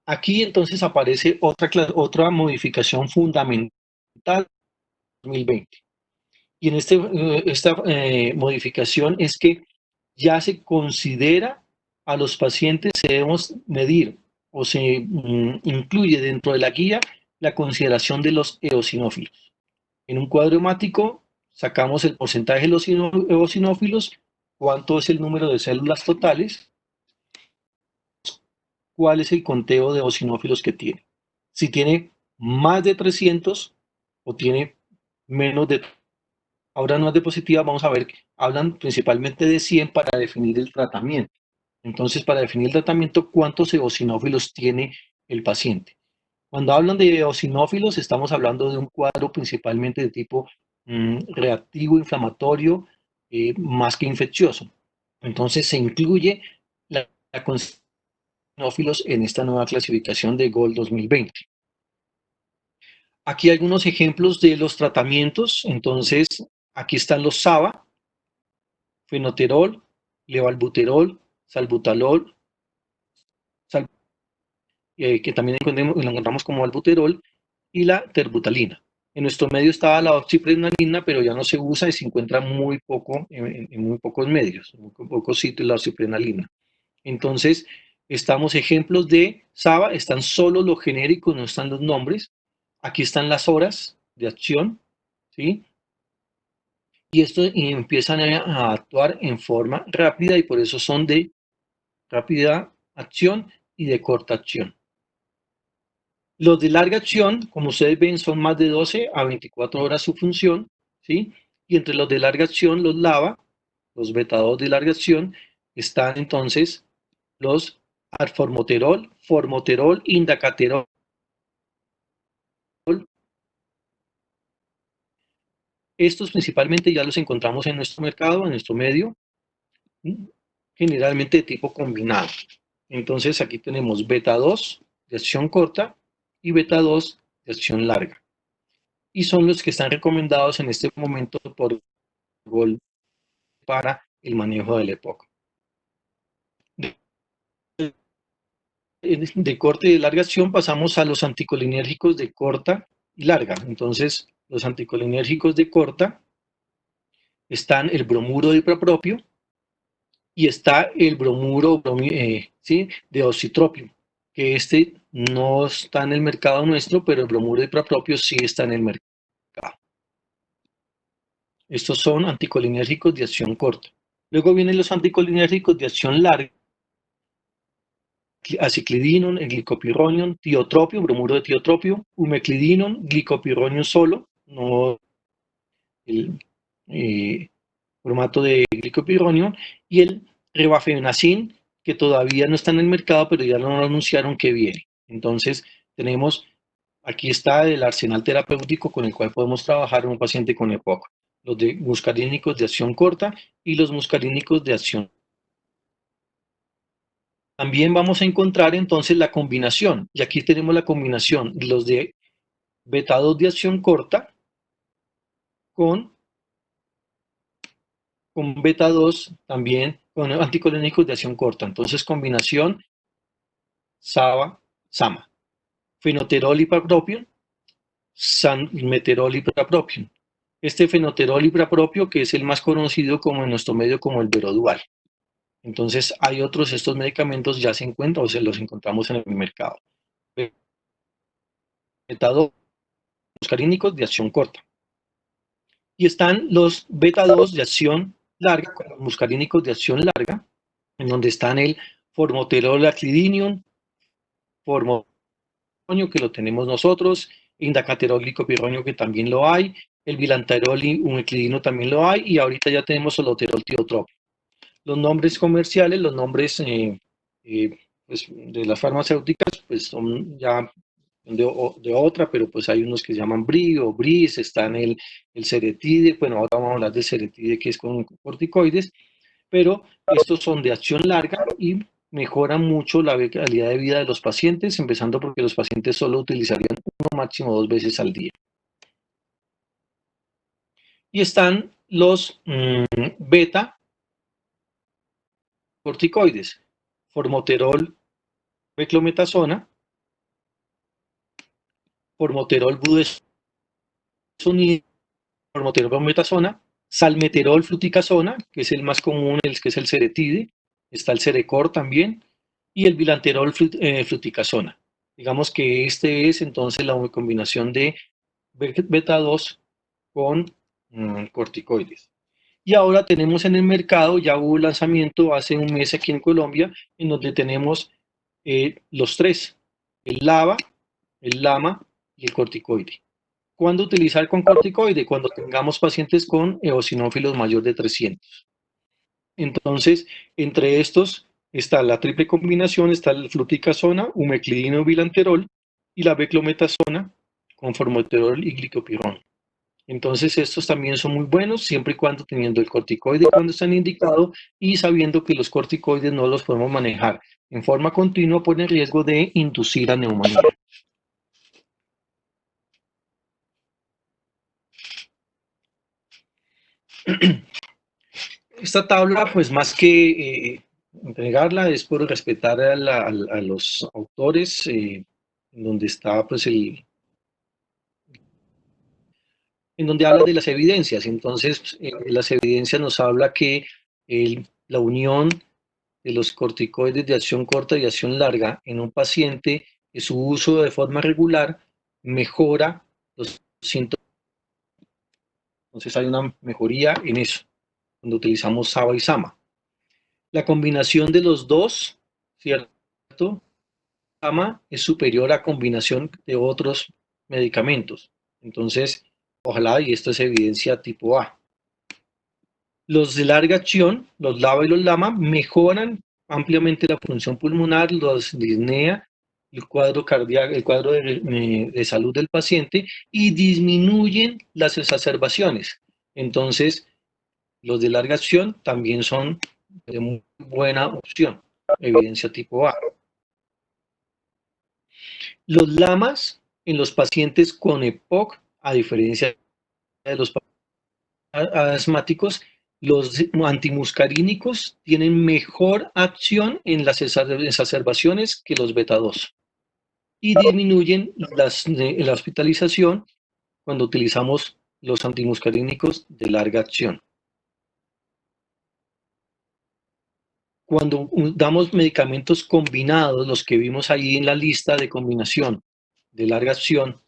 Aquí entonces aparece otra modificación fundamental 2020. Y en esta modificación es que ya se considera a los pacientes, se debemos medir o se incluye dentro de la guía la consideración de los eosinófilos. En un cuadro hemático sacamos el porcentaje de los eosinófilos, cuánto es el número de células totales, cuál es el conteo de eosinófilos que tiene. Si tiene más de 300 o tiene menos de. Ahora no es diapositiva, vamos a ver, hablan principalmente de 100 para definir el tratamiento. Entonces, para definir el tratamiento, ¿cuántos eosinófilos tiene el paciente? Cuando hablan de eosinófilos, estamos hablando de un cuadro principalmente de tipo reactivo, inflamatorio, más que infeccioso. Entonces, se incluye la eosinófilos en esta nueva clasificación de GOL 2020. Aquí algunos ejemplos de los tratamientos. Entonces, aquí están los SABA, fenoterol, levalbuterol, salbutalol, que también lo encontramos como albuterol, y la terbutalina. En nuestro medio estaba la oxiprenalina, pero ya no se usa y se encuentra muy poco, en muy pocos medios, en muy pocos sitios la oxiprenalina. Entonces, estamos ejemplos de SABA, están solo los genéricos, no están los nombres. Aquí están las horas de acción, ¿sí? Y esto empiezan a actuar en forma rápida y por eso son de rápida acción y de corta acción. Los de larga acción, como ustedes ven, son más de 12 a 24 horas su función, ¿sí? Y entre los de larga acción, los LAVA, los beta-2 de larga acción, están entonces los arformoterol, formoterol, indacaterol. Estos principalmente ya los encontramos en nuestro mercado, en nuestro medio, generalmente de tipo combinado. Entonces aquí tenemos beta-2 de acción corta y beta-2 de acción larga. Y son los que están recomendados en este momento por GOL para el manejo del EPOC. De corta y de larga acción pasamos a los anticolinérgicos de corta y larga. Entonces, los anticolinérgicos de corta están el bromuro de ipropropio y está el bromuro ¿sí? de oxitropio, que este no está en el mercado nuestro, pero el bromuro de ipropropio sí está en el mercado. Estos son anticolinérgicos de acción corta. Luego vienen los anticolinérgicos de acción larga, aciclidinon, el glicopirronium, tiotropio, bromuro de tiotropio, umeclidinon, glicopirronium solo, no el bromato de glicopirronium, y el ribafenacin, que todavía no está en el mercado, pero ya lo anunciaron que viene. Entonces, tenemos, aquí está el arsenal terapéutico con el cual podemos trabajar en un paciente con EPOC. Los de muscarínicos de acción corta y los muscarínicos de acción. También vamos a encontrar entonces la combinación, y aquí tenemos la combinación, los de beta-2 de acción corta con beta-2 también con anticolinérgicos de acción corta. Entonces, combinación SABA-SAMA. Fenoterol iprapropium, salmeterol iprapropium. Este fenoterol iprapropio, que es el más conocido como en nuestro medio como el Verodual. Entonces, hay otros, estos medicamentos ya se encuentran o se los encontramos en el mercado. Beta-2, muscarínicos de acción corta. Y están los beta-2 de acción larga, con los muscarínicos de acción larga, en donde están el formoterol aclidinium, formoterol que lo tenemos nosotros, indacaterol glicopirronio que también lo hay, el bilanterol y umeclidino también lo hay, y ahorita ya tenemos soloterol tiotropio. Los nombres comerciales, los nombres pues, de las farmacéuticas, pues son ya de otra, pero pues hay unos que se llaman BRI o BRIS, están el Ceretide, bueno, ahora vamos a hablar de Ceretide que es con corticoides, pero estos son de acción larga y mejoran mucho la calidad de vida de los pacientes, empezando porque los pacientes solo utilizarían uno, máximo 2 veces al día. Y están los beta corticoides, formoterol, beclometasona, formoterol, budesonida, formoterol, brometasona, salmeterol, fluticasona, que es el más común, que es el ceretide, está el cerecor también, y el bilanterol, fluticasona. Digamos que este es entonces la combinación de beta 2 con corticoides. Y ahora tenemos en el mercado, ya hubo lanzamiento hace un mes aquí en Colombia, en donde tenemos los tres, el LABA, el LAMA y el corticoide. ¿Cuándo utilizar con corticoide? Cuando tengamos pacientes con eosinófilos mayor de 300. Entonces, entre estos está la triple combinación, está el fluticasona, umeclidina o bilanterol y la beclometasona con formoterol y glicopirrón. Entonces, estos también son muy buenos siempre y cuando teniendo el corticoide cuando están indicados y sabiendo que los corticoides no los podemos manejar en forma continua por el riesgo de inducir a neumonía. Esta tabla, pues más que entregarla, es por respetar a los autores, donde está pues en donde habla de las evidencias. Entonces, las evidencias nos habla que la unión de los corticoides de acción corta y acción larga en un paciente, que su uso de forma regular mejora los síntomas. Entonces hay una mejoría en eso, cuando utilizamos SABA y SAMA. La combinación de los dos, ¿cierto? SAMA es superior a combinación de otros medicamentos. Entonces, ojalá, y esto es evidencia tipo A. Los de larga acción, los LABA y los LAMA, mejoran ampliamente la función pulmonar, los disnea, el cuadro cardíaco, el cuadro de salud del paciente y disminuyen las exacerbaciones. Entonces, los de larga acción también son de muy buena opción, evidencia tipo A. Los LAMAs en los pacientes con EPOC, a diferencia de los asmáticos, los antimuscarínicos tienen mejor acción en las exacerbaciones que los beta 2 y disminuyen la hospitalización cuando utilizamos los antimuscarínicos de larga acción. Cuando damos medicamentos combinados, los que vimos ahí en la lista de combinación de larga acción,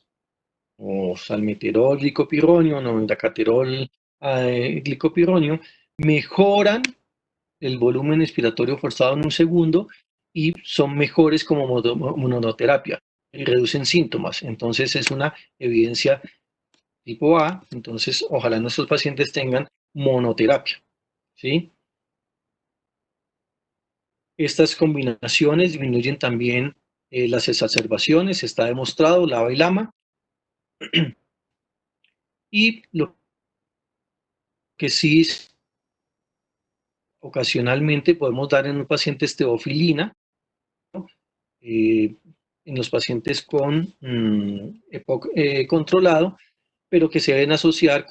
o salmeterol, glicopironio, o dacaterol, glicopironio, mejoran el volumen expiratorio forzado en un segundo y son mejores como monoterapia y reducen síntomas. Entonces es una evidencia tipo A. Entonces ojalá nuestros pacientes tengan monoterapia, ¿sí? Estas combinaciones disminuyen también las exacerbaciones, está demostrado, LABA y LAMA. Y lo que sí ocasionalmente podemos dar en un paciente es teofilina, en los pacientes con EPOC controlado, pero que se deben asociar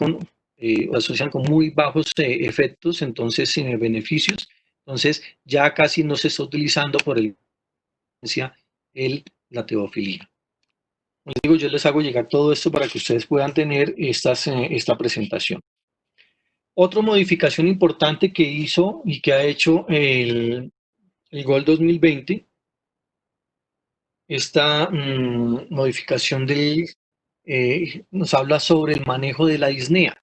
asocian con muy bajos efectos, entonces sin beneficios. Entonces ya casi no se está utilizando por la teofilina. Les digo, yo les hago llegar todo esto para que ustedes puedan tener esta presentación. Otra modificación importante que hizo y que ha hecho el GOL 2020, esta modificación nos habla sobre el manejo de la disnea.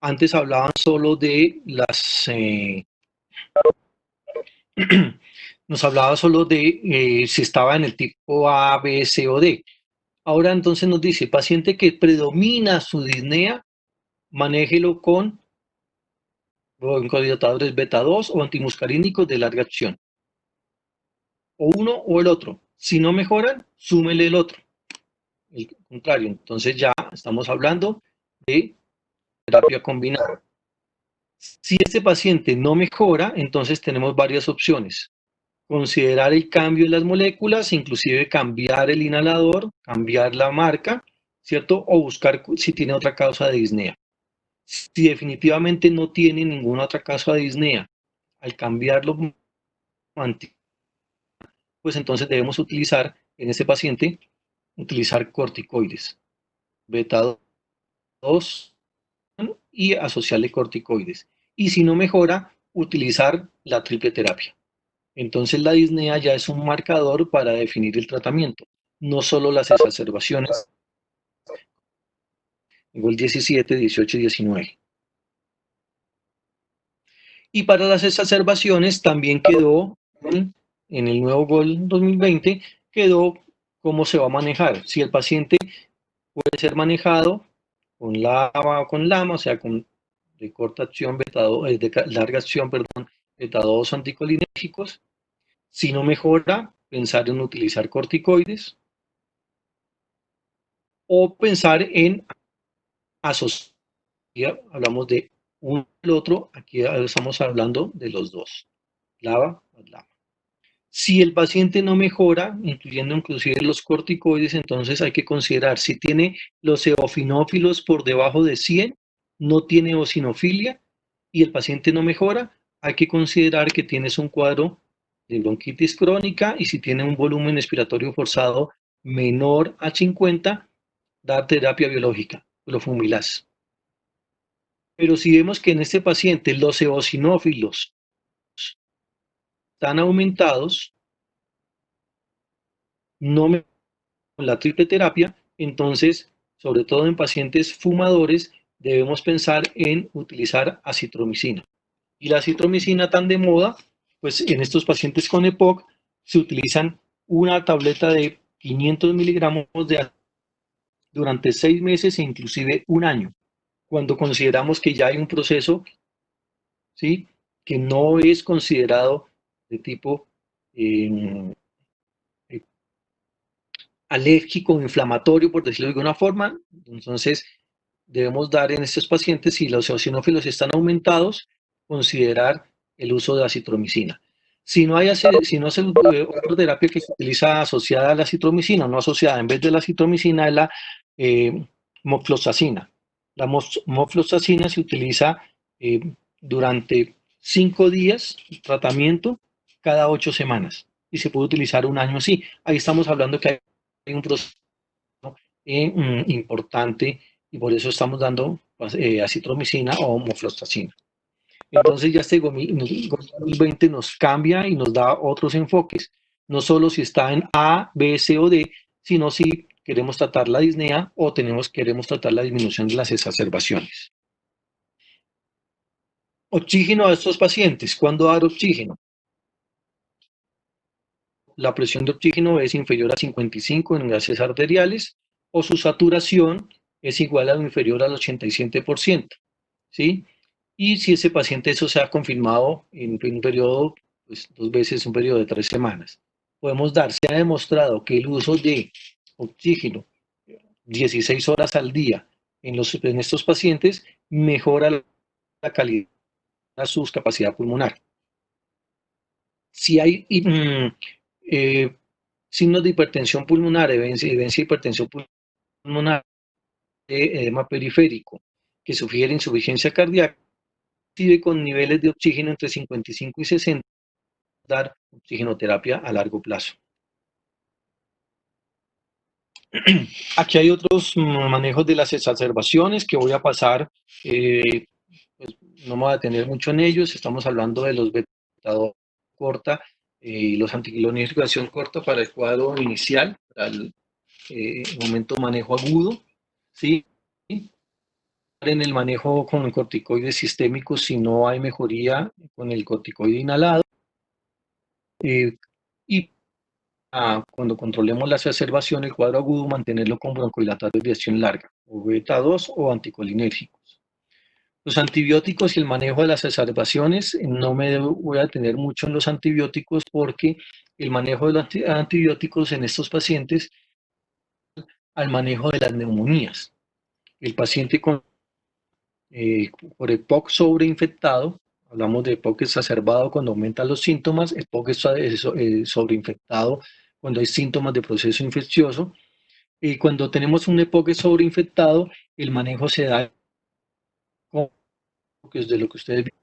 Antes hablaban solo de nos hablaba solo de si estaba en el tipo A, B, C o D. Ahora entonces nos dice, paciente que predomina su disnea, manéjelo con broncodilatadores beta 2 o antimuscarínicos de larga acción. O uno o el otro. Si no mejoran, súmele el otro. El contrario, entonces ya estamos hablando de terapia combinada. Si este paciente no mejora, entonces tenemos varias opciones. Considerar el cambio en las moléculas, inclusive cambiar el inhalador, cambiar la marca, ¿cierto? O buscar si tiene otra causa de disnea. Si definitivamente no tiene ninguna otra causa de disnea, al cambiarlo pues entonces debemos utilizar en este paciente, utilizar corticoides, beta 2 y asociarle corticoides. Y si no mejora, utilizar la triple terapia. Entonces la disnea ya es un marcador para definir el tratamiento, no solo las exacerbaciones, el 17, 18 y 19. Y para las exacerbaciones también quedó en el nuevo GOL 2020, quedó cómo se va a manejar. Si el paciente puede ser manejado con LAMA o con LAMA, o sea, con de corta acción, de larga acción, perdón, beta 2 anticolinérgicos. Si no mejora, pensar en utilizar corticoides o pensar en asociar, hablamos de uno al otro, aquí estamos hablando de los dos, LAMA más LAMA. Si el paciente no mejora, incluyendo inclusive los corticoides, entonces hay que considerar si tiene los eosinófilos por debajo de 100, no tiene eosinofilia y el paciente no mejora, hay que considerar que tienes un cuadro de bronquitis crónica y si tiene un volumen expiratorio forzado menor a 50, dar terapia biológica, clofumilasa. Pero si vemos que en este paciente los eosinófilos están aumentados, no me con la triple terapia, entonces, sobre todo en pacientes fumadores, debemos pensar en utilizar acitromicina. Y la acitromicina tan de moda, pues en estos pacientes con EPOC se utilizan una tableta de 500 miligramos de durante 6 meses e inclusive un año, cuando consideramos que ya hay un proceso, ¿sí?, que no es considerado de tipo eh, alérgico o inflamatorio, por decirlo de alguna forma. Entonces, debemos dar en estos pacientes, si los eosinófilos están aumentados, considerar el uso de acitromicina. Si no es otra terapia que se utiliza asociada a la acitromicina, no asociada, en vez de la acitromicina es la mofloxacina. La mofloxacina se utiliza durante 5 días, tratamiento cada 8 semanas, y se puede utilizar un año así. Ahí estamos hablando que hay un proceso importante y por eso estamos dando acitromicina o mofloxacina. Entonces ya este 2020 nos cambia y nos da otros enfoques, no solo si está en A, B, C o D, sino si queremos tratar la disnea o queremos tratar la disminución de las exacerbaciones. Oxígeno a estos pacientes. ¿Cuándo dar oxígeno? La presión de oxígeno es inferior a 55 en gases arteriales o su saturación es igual a o inferior al 87%, ¿sí? Y si ese paciente eso se ha confirmado en un periodo, pues 2 veces un periodo de 3 semanas. Podemos dar, se ha demostrado que el uso de oxígeno 16 horas al día en estos pacientes mejora la calidad de su capacidad pulmonar. Si hay signos de hipertensión pulmonar, evidencia de hipertensión pulmonar, edema periférico, que sugiere insuficiencia cardíaca, vive con niveles de oxígeno entre 55 y 60, dar oxigenoterapia a largo plazo. Aquí hay otros manejos de las exacerbaciones que voy a pasar, pues no me voy a detener mucho en ellos. Estamos hablando de los beta 2 corta y los antiquilonérgicos de acción corta para el cuadro inicial, para el momento manejo agudo, ¿sí? En el manejo con corticoides sistémicos si no hay mejoría con el corticoide inhalado. Y cuando controlemos la exacerbación, el cuadro agudo, mantenerlo con broncodilatadores de acción larga, o beta 2 o anticolinérgicos. Los antibióticos y el manejo de las exacerbaciones, no me voy a detener mucho en los antibióticos porque el manejo de los antibióticos en estos pacientes al manejo de las neumonías. El paciente por EPOC sobreinfectado, hablamos de EPOC exacerbado cuando aumentan los síntomas, EPOC sobreinfectado cuando hay síntomas de proceso infeccioso. Y cuando tenemos un EPOC sobreinfectado, el manejo se da con de lo que ustedes ven,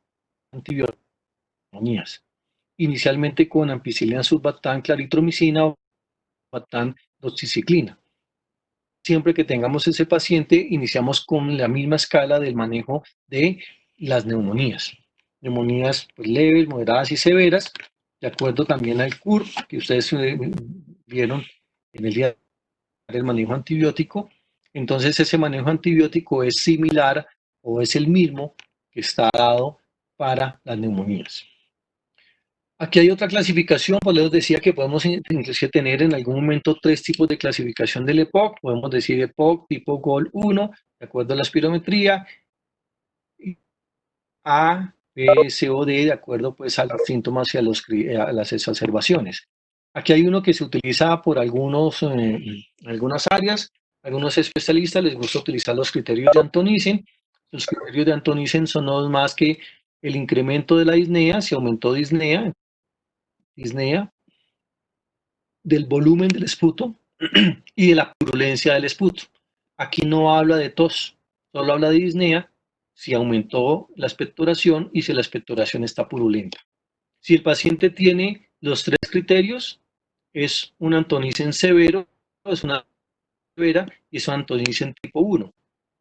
antibióticos. inicialmente con ampicilina, sulbactam, claritromicina o sulbactam, doxiciclina. Siempre que tengamos ese paciente, iniciamos con la misma escala del manejo de las neumonías. Neumonías pues, leves, moderadas y severas, de acuerdo también al CUR que ustedes vieron en el día del manejo antibiótico. Entonces ese manejo antibiótico es similar o es el mismo que está dado para las neumonías. Aquí hay otra clasificación, pues les decía que podemos inclusive tener en algún momento 3 tipos de clasificación del EPOC. Podemos decir EPOC tipo GOL 1, de acuerdo a la espirometría, A, B, C o D, de acuerdo pues a los síntomas y a las exacerbaciones. Aquí hay uno que se utiliza por algunas áreas, algunos especialistas les gusta utilizar los criterios de Antonisen. Los criterios de Antonisen son no más que el incremento de la disnea, si aumentó disnea, del volumen del esputo y de la purulencia del esputo. Aquí no habla de tos, solo habla de disnea si aumentó la expectoración y si la expectoración está purulenta. Si el paciente tiene los 3 criterios, es un Antonisen severo, es una severa y es un Antonisen tipo 1.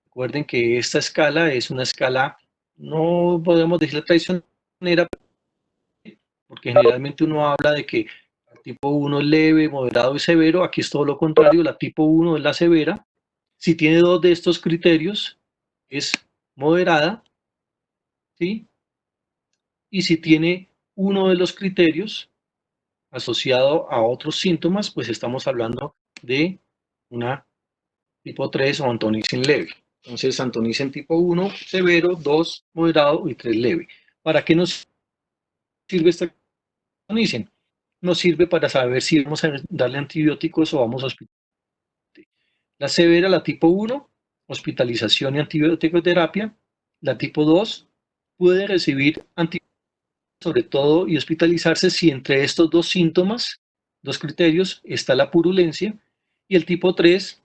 Recuerden que esta escala es una escala, no podemos decir traicionera, porque generalmente uno habla de que el tipo 1 es leve, moderado y severo. Aquí es todo lo contrario, la tipo 1 es la severa. Si tiene 2 de estos criterios, es moderada, ¿sí? Y si tiene uno de los criterios asociado a otros síntomas, pues estamos hablando de una tipo 3 o Antonisen leve. Entonces, Antonisen tipo 1 severo, 2 moderado y 3 leve. ¿Para qué nos sirve esta Antonisen? Nos sirve para saber si vamos a darle antibióticos o vamos a hospitalizar. La severa, la tipo 1, hospitalización y antibiótico-terapia. La tipo 2 puede recibir antibióticos sobre todo y hospitalizarse si entre estos dos síntomas, dos criterios, está la purulencia. Y el tipo 3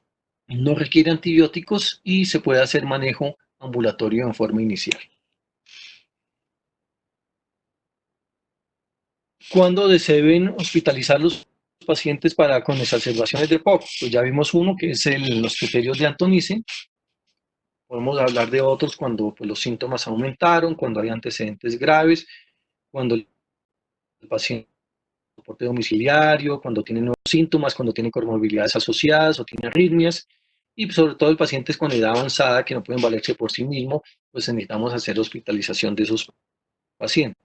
no requiere antibióticos y se puede hacer manejo ambulatorio en forma inicial. ¿Cuándo se deben hospitalizar los pacientes con exacerbaciones de POC? Pues ya vimos uno que es los criterios de Antonisen. Podemos hablar de otros cuando pues, los síntomas aumentaron, cuando hay antecedentes graves, cuando el paciente soporte domiciliario, cuando tiene nuevos síntomas, cuando tiene comorbilidades asociadas o tiene arritmias, y sobre todo el paciente es con edad avanzada que no pueden valerse por sí mismo, pues necesitamos hacer hospitalización de esos pacientes.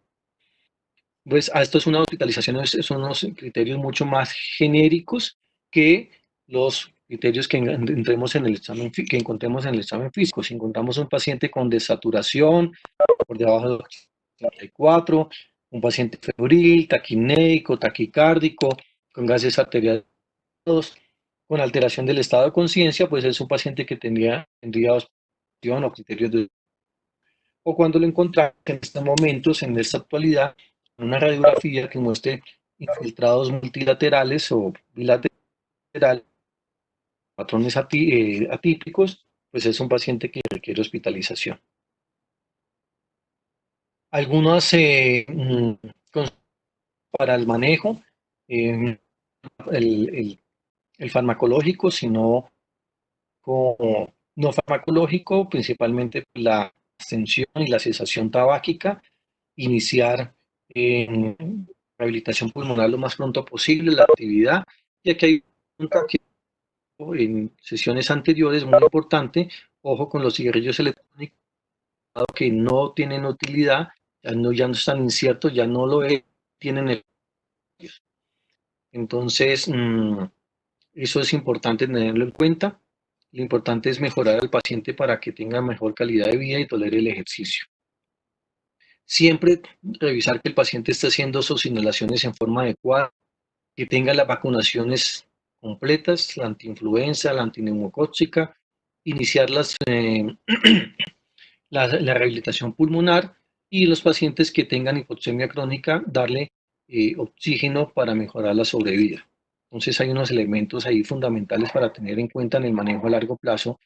Pues a esto es una hospitalización, son unos criterios mucho más genéricos que los criterios que entremos en el examen, que encontremos en el examen físico. Si encontramos un paciente con desaturación por debajo de 84, un paciente febril, taquineico, taquicárdico, con gases arteriales, con alteración del estado de conciencia, pues es un paciente que tendría hospitalización o criterios de... O cuando lo encontramos en estos momentos, en esta actualidad, en una radiografía que muestre infiltrados multilaterales o bilaterales, patrones atípicos, pues es un paciente que requiere hospitalización. Algunas para el manejo, eh, el, el farmacológico, sino como no farmacológico, principalmente la abstención y la cesación tabáquica, iniciar rehabilitación pulmonar lo más pronto posible, la actividad, ya que hay un que en sesiones anteriores muy importante, ojo con los cigarrillos electrónicos que no tienen utilidad, ya no están inciertos, ya no lo es, tienen el... Entonces, eso es importante tenerlo en cuenta. Lo importante es mejorar al paciente para que tenga mejor calidad de vida y tolere el ejercicio. Siempre revisar que el paciente esté haciendo sus inhalaciones en forma adecuada, que tenga las vacunaciones completas, la antiinfluenza, la antineumocóxica, iniciar la rehabilitación pulmonar y los pacientes que tengan hipoxemia crónica, darle oxígeno para mejorar la sobrevida. Entonces hay unos elementos ahí fundamentales para tener en cuenta en el manejo a largo plazo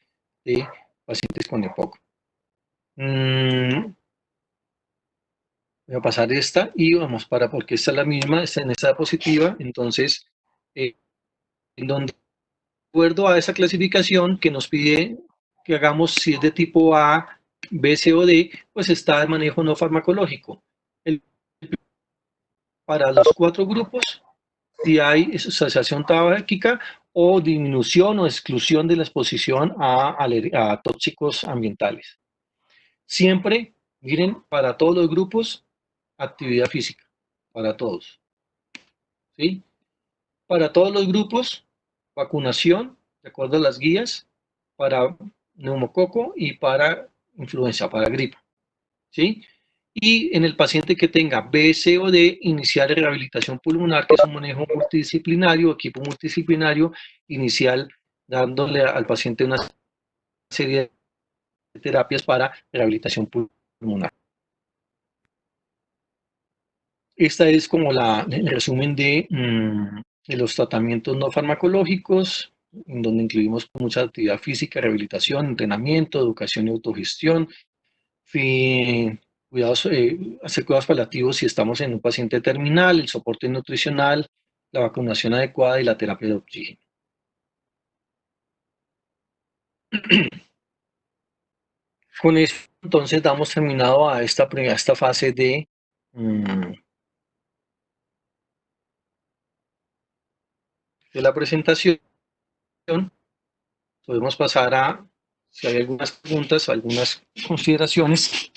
de pacientes con EPOC. Voy a pasar esta y vamos para, porque esta es la misma, está en esta diapositiva, entonces, en donde, de acuerdo a esa clasificación que nos pide que hagamos, si es de tipo A, B, C o D, pues está el manejo no farmacológico. Para los 4 grupos, si hay asociación tabáquica o disminución o exclusión de la exposición a tóxicos ambientales. Siempre, miren, para todos los grupos, actividad física, para todos. ¿Sí? Para todos los grupos, vacunación, de acuerdo a las guías, para neumococo y para influenza, para gripe. ¿Sí? Y en el paciente que tenga B, C o D, iniciar rehabilitación pulmonar, que es un manejo multidisciplinario, equipo multidisciplinario, inicial dándole al paciente una serie de terapias para rehabilitación pulmonar. Esta es como el resumen de los tratamientos no farmacológicos, en donde incluimos mucha actividad física, rehabilitación, entrenamiento, educación y autogestión, cuidados, hacer cuidados paliativos si estamos en un paciente terminal, el soporte nutricional, la vacunación adecuada y la terapia de oxígeno. Con eso, entonces, damos terminado a esta fase de la presentación. Podemos pasar a, si hay algunas preguntas, algunas consideraciones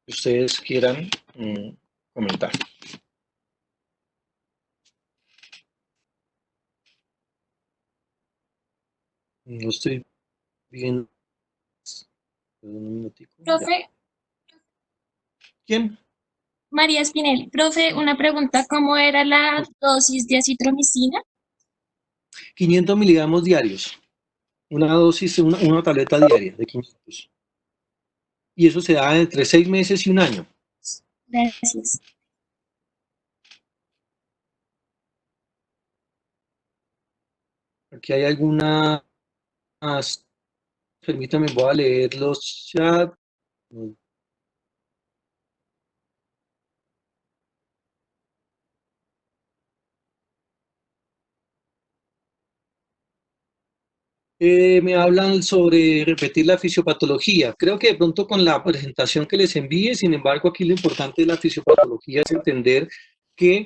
que ustedes quieran comentar. No estoy viendo. Un minutico. Profe, ¿Quién? María Espinel, profe, una pregunta, ¿cómo era la dosis de acitromicina? 500 miligramos diarios. Una dosis, una tableta diaria de 500. Y eso se da entre 6 meses y un año. Gracias. Aquí hay algunas, permítame, voy a leer los chats. Me hablan sobre repetir la fisiopatología. Creo que de pronto con la presentación que les envíe, sin embargo, aquí lo importante de la fisiopatología es entender que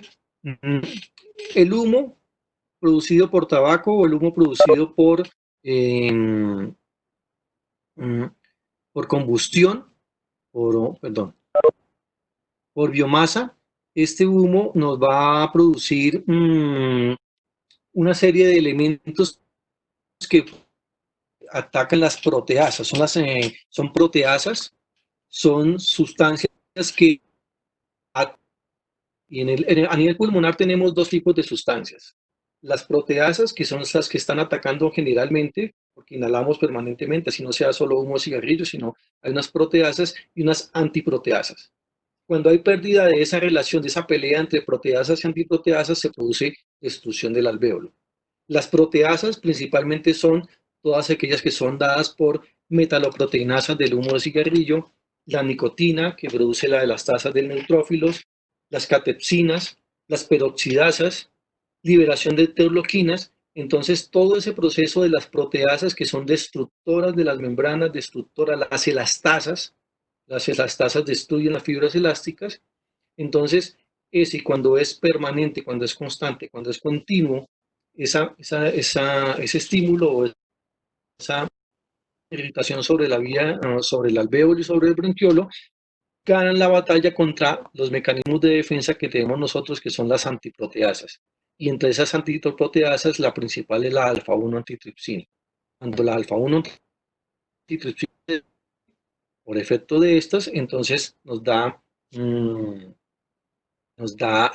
el humo producido por tabaco o el humo producido em, mm, por combustión, perdón, por biomasa, este humo nos va a producir una serie de elementos que atacan las proteasas. Son proteasas, son sustancias que a nivel pulmonar tenemos dos tipos de sustancias. Las proteasas, que son las que están atacando generalmente, porque inhalamos permanentemente, así no sea solo humo de cigarrillo, sino hay unas proteasas y unas antiproteasas. Cuando hay pérdida de esa relación, de esa pelea entre proteasas y antiproteasas, se produce destrucción del alvéolo. Las proteasas principalmente son todas aquellas que son dadas por metaloproteinasas del humo de cigarrillo, la nicotina, que produce la elastasas del neutrófilos, las catepsinas, las peroxidasas, liberación de interleuquinas. Entonces, todo ese proceso de las proteasas que son destructoras de las membranas, destructoras, las elastasas destruyen las fibras elásticas. Entonces, y cuando es permanente, cuando es constante, cuando es continuo, ese estímulo o esa irritación sobre la vía, sobre el alvéolo y sobre el bronquiolo, ganan la batalla contra los mecanismos de defensa que tenemos nosotros, que son las antiproteasas. Y entre esas antiproteasas, la principal es la alfa-1 antitripsina. Cuando la alfa-1 antitripsina, por efecto de estas, entonces nos da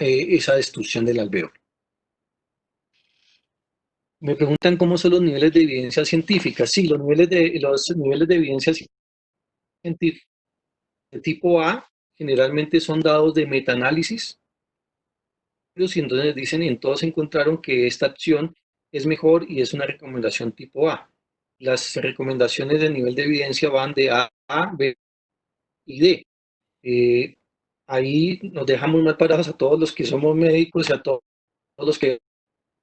esa destrucción del alvéolo. Me preguntan cómo son los niveles de evidencia científica. Sí, los niveles de evidencia científica de tipo A generalmente son dados de metaanálisis, y entonces dicen, y en todos encontraron que esta acción es mejor y es una recomendación tipo A. Las recomendaciones de nivel de evidencia van de A, B y D. ahí nos dejamos mal parados a todos los que somos médicos y a todos los que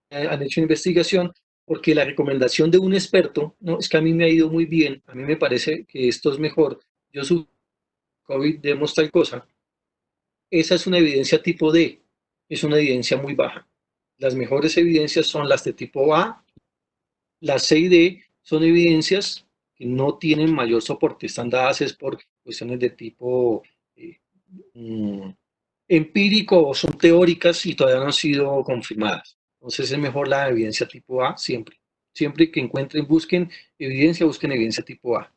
han hecho investigación, porque la recomendación de un experto, no, es que a mí me ha ido muy bien, a mí me parece que esto es mejor, yo sufrí COVID, demos tal cosa, esa es una evidencia tipo D, es una evidencia muy baja. Las mejores evidencias son las de tipo A, las C y D son evidencias que no tienen mayor soporte, están dadas es por cuestiones de tipo eh, mm, empírico o son teóricas y todavía no han sido confirmadas. Entonces es mejor la evidencia tipo A siempre. Siempre que encuentren, busquen evidencia tipo A.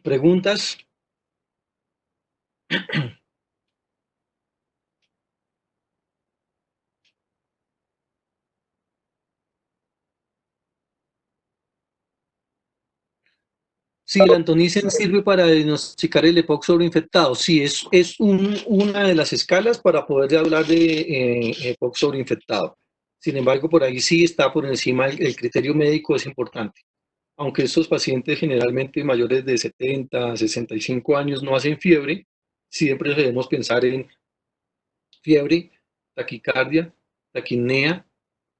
¿Preguntas? Sí, el antonicen sirve para diagnosticar el EPOC sobreinfectado. Sí, una de las escalas para poder hablar de EPOC sobreinfectado. Sin embargo, por ahí sí está por encima el criterio médico, es importante. Aunque estos pacientes generalmente mayores de 70, 65 años no hacen fiebre, siempre debemos pensar en fiebre, taquicardia, taquipnea,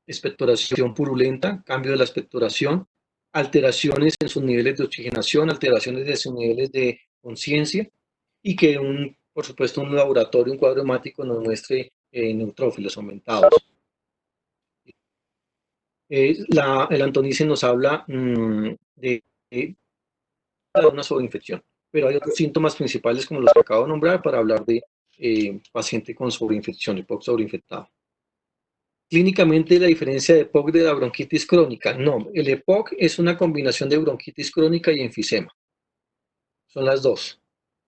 expectoración purulenta, cambio de la expectoración, alteraciones en sus niveles de oxigenación, alteraciones de sus niveles de conciencia y que por supuesto un laboratorio, un cuadro hemático nos muestre neutrófilos aumentados. El antonicen nos habla de una sobreinfección, pero hay otros síntomas principales como los que acabo de nombrar para hablar de paciente con sobreinfección, EPOC sobreinfectado. Clínicamente, la diferencia de EPOC de la bronquitis crónica. No, el EPOC es una combinación de bronquitis crónica y enfisema. Son las dos.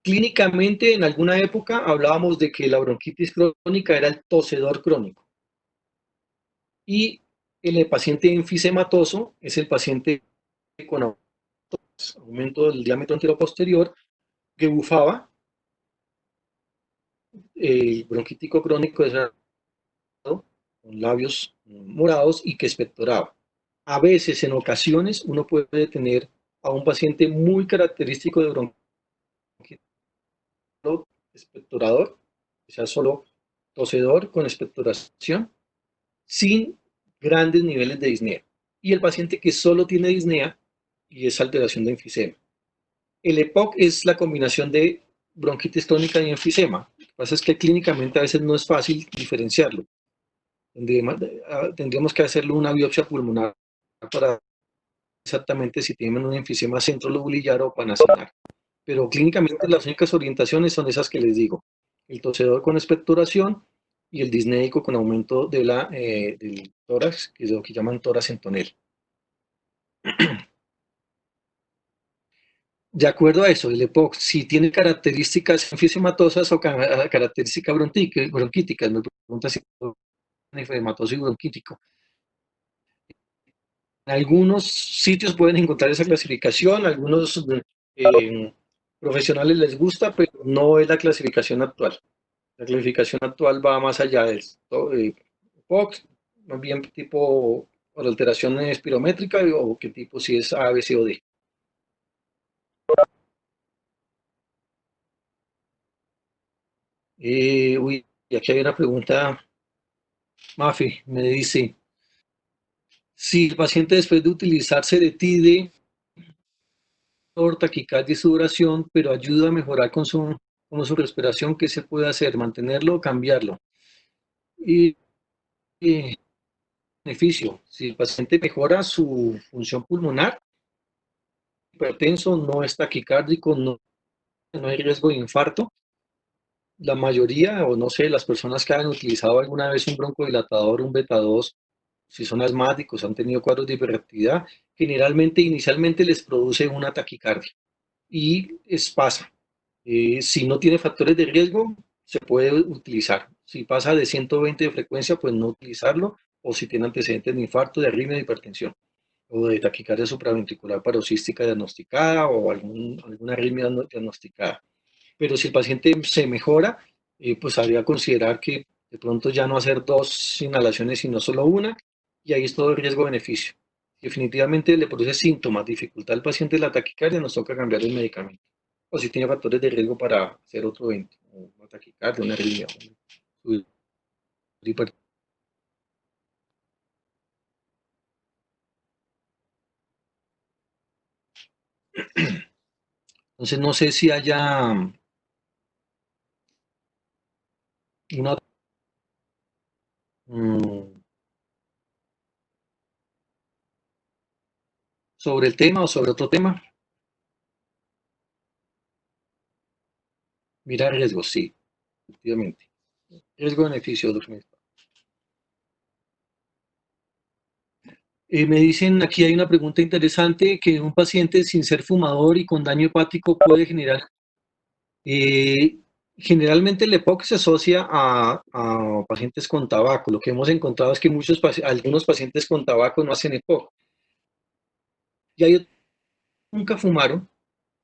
Clínicamente, en alguna época hablábamos de que la bronquitis crónica era el tosedor crónico. Y el paciente enfisematoso es el paciente con aumento del diámetro anteroposterior que bufaba, el bronquítico crónico es con labios morados y que expectoraba. A veces, en ocasiones, uno puede tener a un paciente muy característico de bronquitis expectorador, o sea, solo tosedor con expectoración, sin grandes niveles de disnea. Y el paciente que solo tiene disnea y es alteración de enfisema. El EPOC es la combinación de bronquitis crónica y enfisema. Lo que pasa es que clínicamente a veces no es fácil diferenciarlo. Tendríamos que hacerle una biopsia pulmonar para exactamente si tienen un enfisema centrolobulillar o panacenar. Pero clínicamente las únicas orientaciones son esas que les digo. El tosedor con expectoración y el disnéico con aumento del tórax, que es lo que llaman tórax en tonel. De acuerdo a eso, el EPOC, si tiene características enfisematosas o características bronquíticas, me pregunta si es enfisematoso y bronquítico. En algunos sitios pueden encontrar esa clasificación, algunos profesionales les gusta, pero no es la clasificación actual. La clasificación actual va más allá de esto, POC, más bien tipo por alteración espirométrica o qué tipo, si es A, B, C o D. Aquí hay una pregunta, Mafi, me dice, si el paciente después de utilizar Seretide, taquicardia y sudoración, pero ayuda a mejorar con su respiración, ¿qué se puede hacer? ¿Mantenerlo o cambiarlo? Y, y beneficio, si el paciente mejora su función pulmonar, hipertenso, no es taquicárdico, no hay riesgo de infarto, la mayoría, o no sé, las personas que han utilizado alguna vez un broncodilatador, un beta 2, si son asmáticos, han tenido cuadros de hiperactividad, generalmente inicialmente les produce una taquicardia y pasa. Si no tiene factores de riesgo, se puede utilizar. Si pasa de 120 de frecuencia, pues no utilizarlo, o si tiene antecedentes de infarto, de arritmia, de hipertensión, o de taquicardia supraventricular paroxística diagnosticada, o alguna arritmia diagnosticada. Pero si el paciente se mejora, pues habría que considerar que de pronto ya no hacer dos inhalaciones, sino solo una, y ahí es todo el riesgo-beneficio. definitivamente le produce síntomas, dificultad al paciente la taquicardia, nos toca cambiar el medicamento. O si tiene factores de riesgo para hacer otro evento, o una taquicardia, una arritmia, una hipertensión. Entonces no sé si haya una sobre el tema o sobre otro tema. Mira riesgos, sí, efectivamente. Riesgo-beneficio, doctor. Me dicen, aquí hay una pregunta interesante, que un paciente sin ser fumador y con daño hepático puede generar. Generalmente el EPOC se asocia a pacientes con tabaco. Lo que hemos encontrado es que algunos pacientes con tabaco no hacen EPOC. Y hay otros que nunca fumaron,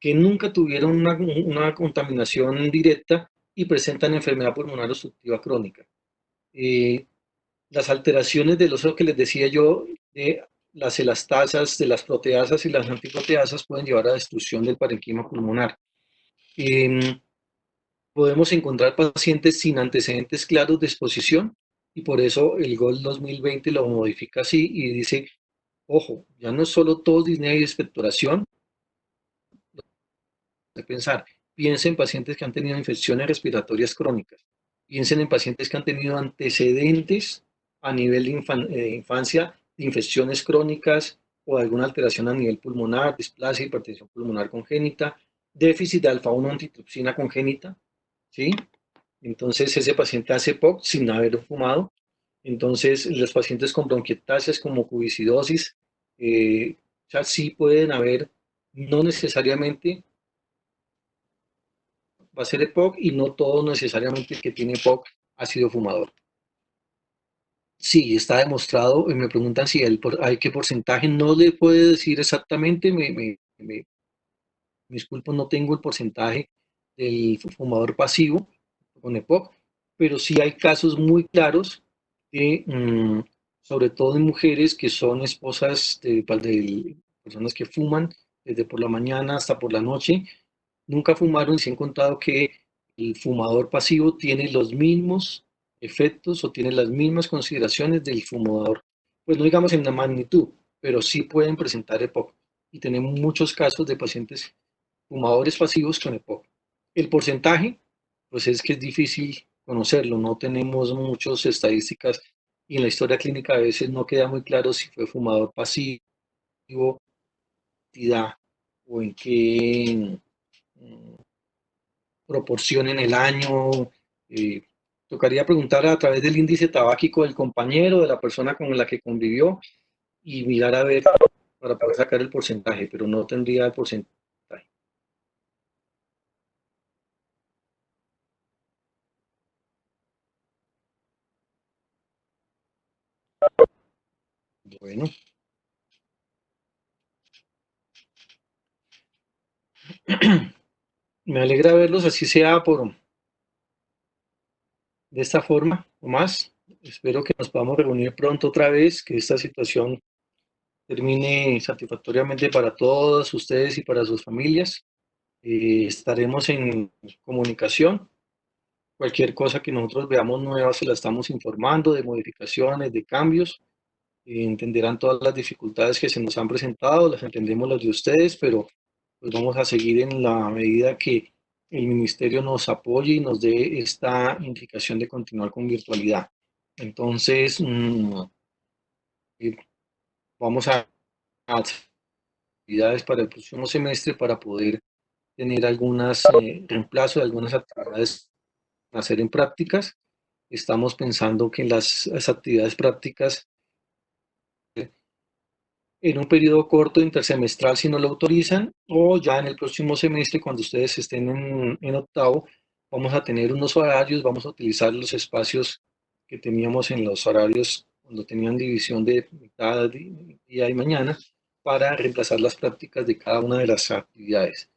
que nunca tuvieron una contaminación directa y presentan enfermedad pulmonar obstructiva crónica. Las alteraciones del oso que les decía yo, de las elastasas, de las proteasas y las antiproteasas pueden llevar a destrucción del parenquima pulmonar. Podemos encontrar pacientes sin antecedentes claros de exposición y por eso el GOL 2020 lo modifica así y dice, ojo, ya no es solo tos, disnea y expectoración, de pensar, piensen en pacientes que han tenido infecciones respiratorias crónicas, piensen en pacientes que han tenido antecedentes a nivel de infancia de infecciones crónicas o alguna alteración a nivel pulmonar, displasia, hipertensión pulmonar congénita, déficit de alfa-1 antitrypsina congénita, ¿sí? Entonces ese paciente hace POC sin haber fumado. Entonces los pacientes con bronquiectasias como cubicidosis, ya sí pueden haber, no necesariamente va a ser EPOC y no todo necesariamente el que tiene EPOC ha sido fumador. Sí, está demostrado, me preguntan si hay qué porcentaje, no le puedo decir exactamente, me disculpo, no tengo el porcentaje del fumador pasivo con EPOC, pero sí hay casos muy claros de, sobre todo en mujeres que son esposas de personas que fuman desde por la mañana hasta por la noche, nunca fumaron y se han contado que el fumador pasivo tiene los mismos efectos o tiene las mismas consideraciones del fumador, pues no digamos en la magnitud, pero sí pueden presentar EPOC. Y tenemos muchos casos de pacientes fumadores pasivos con EPOC. El porcentaje, pues es que es difícil conocerlo, no tenemos muchas estadísticas y en la historia clínica a veces no queda muy claro si fue fumador pasivo, cantidad o en qué proporción en el año. Tocaría preguntar a través del índice tabáquico del compañero, de la persona con la que convivió y mirar a ver para poder sacar el porcentaje, pero no tendría el porcentaje. Bueno, me alegra verlos, así sea de esta forma o más. Espero que nos podamos reunir pronto otra vez, que esta situación termine satisfactoriamente para todos ustedes y para sus familias. Estaremos en comunicación. Cualquier cosa que nosotros veamos nueva se la estamos informando de modificaciones, de cambios. Entenderán todas las dificultades que se nos han presentado, las entendemos las de ustedes, pero pues vamos a seguir en la medida que el ministerio nos apoye y nos dé esta indicación de continuar con virtualidad. Entonces, vamos a actividades para el próximo semestre para poder tener algunas reemplazos de algunas actividades a hacer en prácticas. Estamos pensando que las actividades prácticas en un periodo corto intersemestral si no lo autorizan, o ya en el próximo semestre, cuando ustedes estén en octavo, vamos a tener unos horarios, vamos a utilizar los espacios que teníamos en los horarios cuando tenían división de mitad, día y mañana, para reemplazar las prácticas de cada una de las actividades.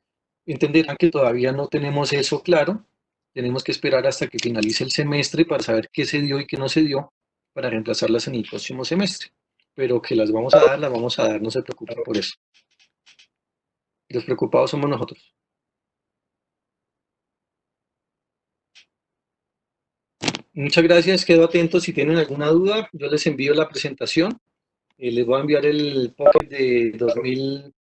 Entenderán que todavía no tenemos eso claro, tenemos que esperar hasta que finalice el semestre para saber qué se dio y qué no se dio para reemplazarlas en el próximo semestre. pero que las vamos a dar, no se preocupen por eso. Los preocupados somos nosotros. Muchas gracias, quedo atento si tienen alguna duda. Yo les envío la presentación. Les voy a enviar el Pocket de 2000.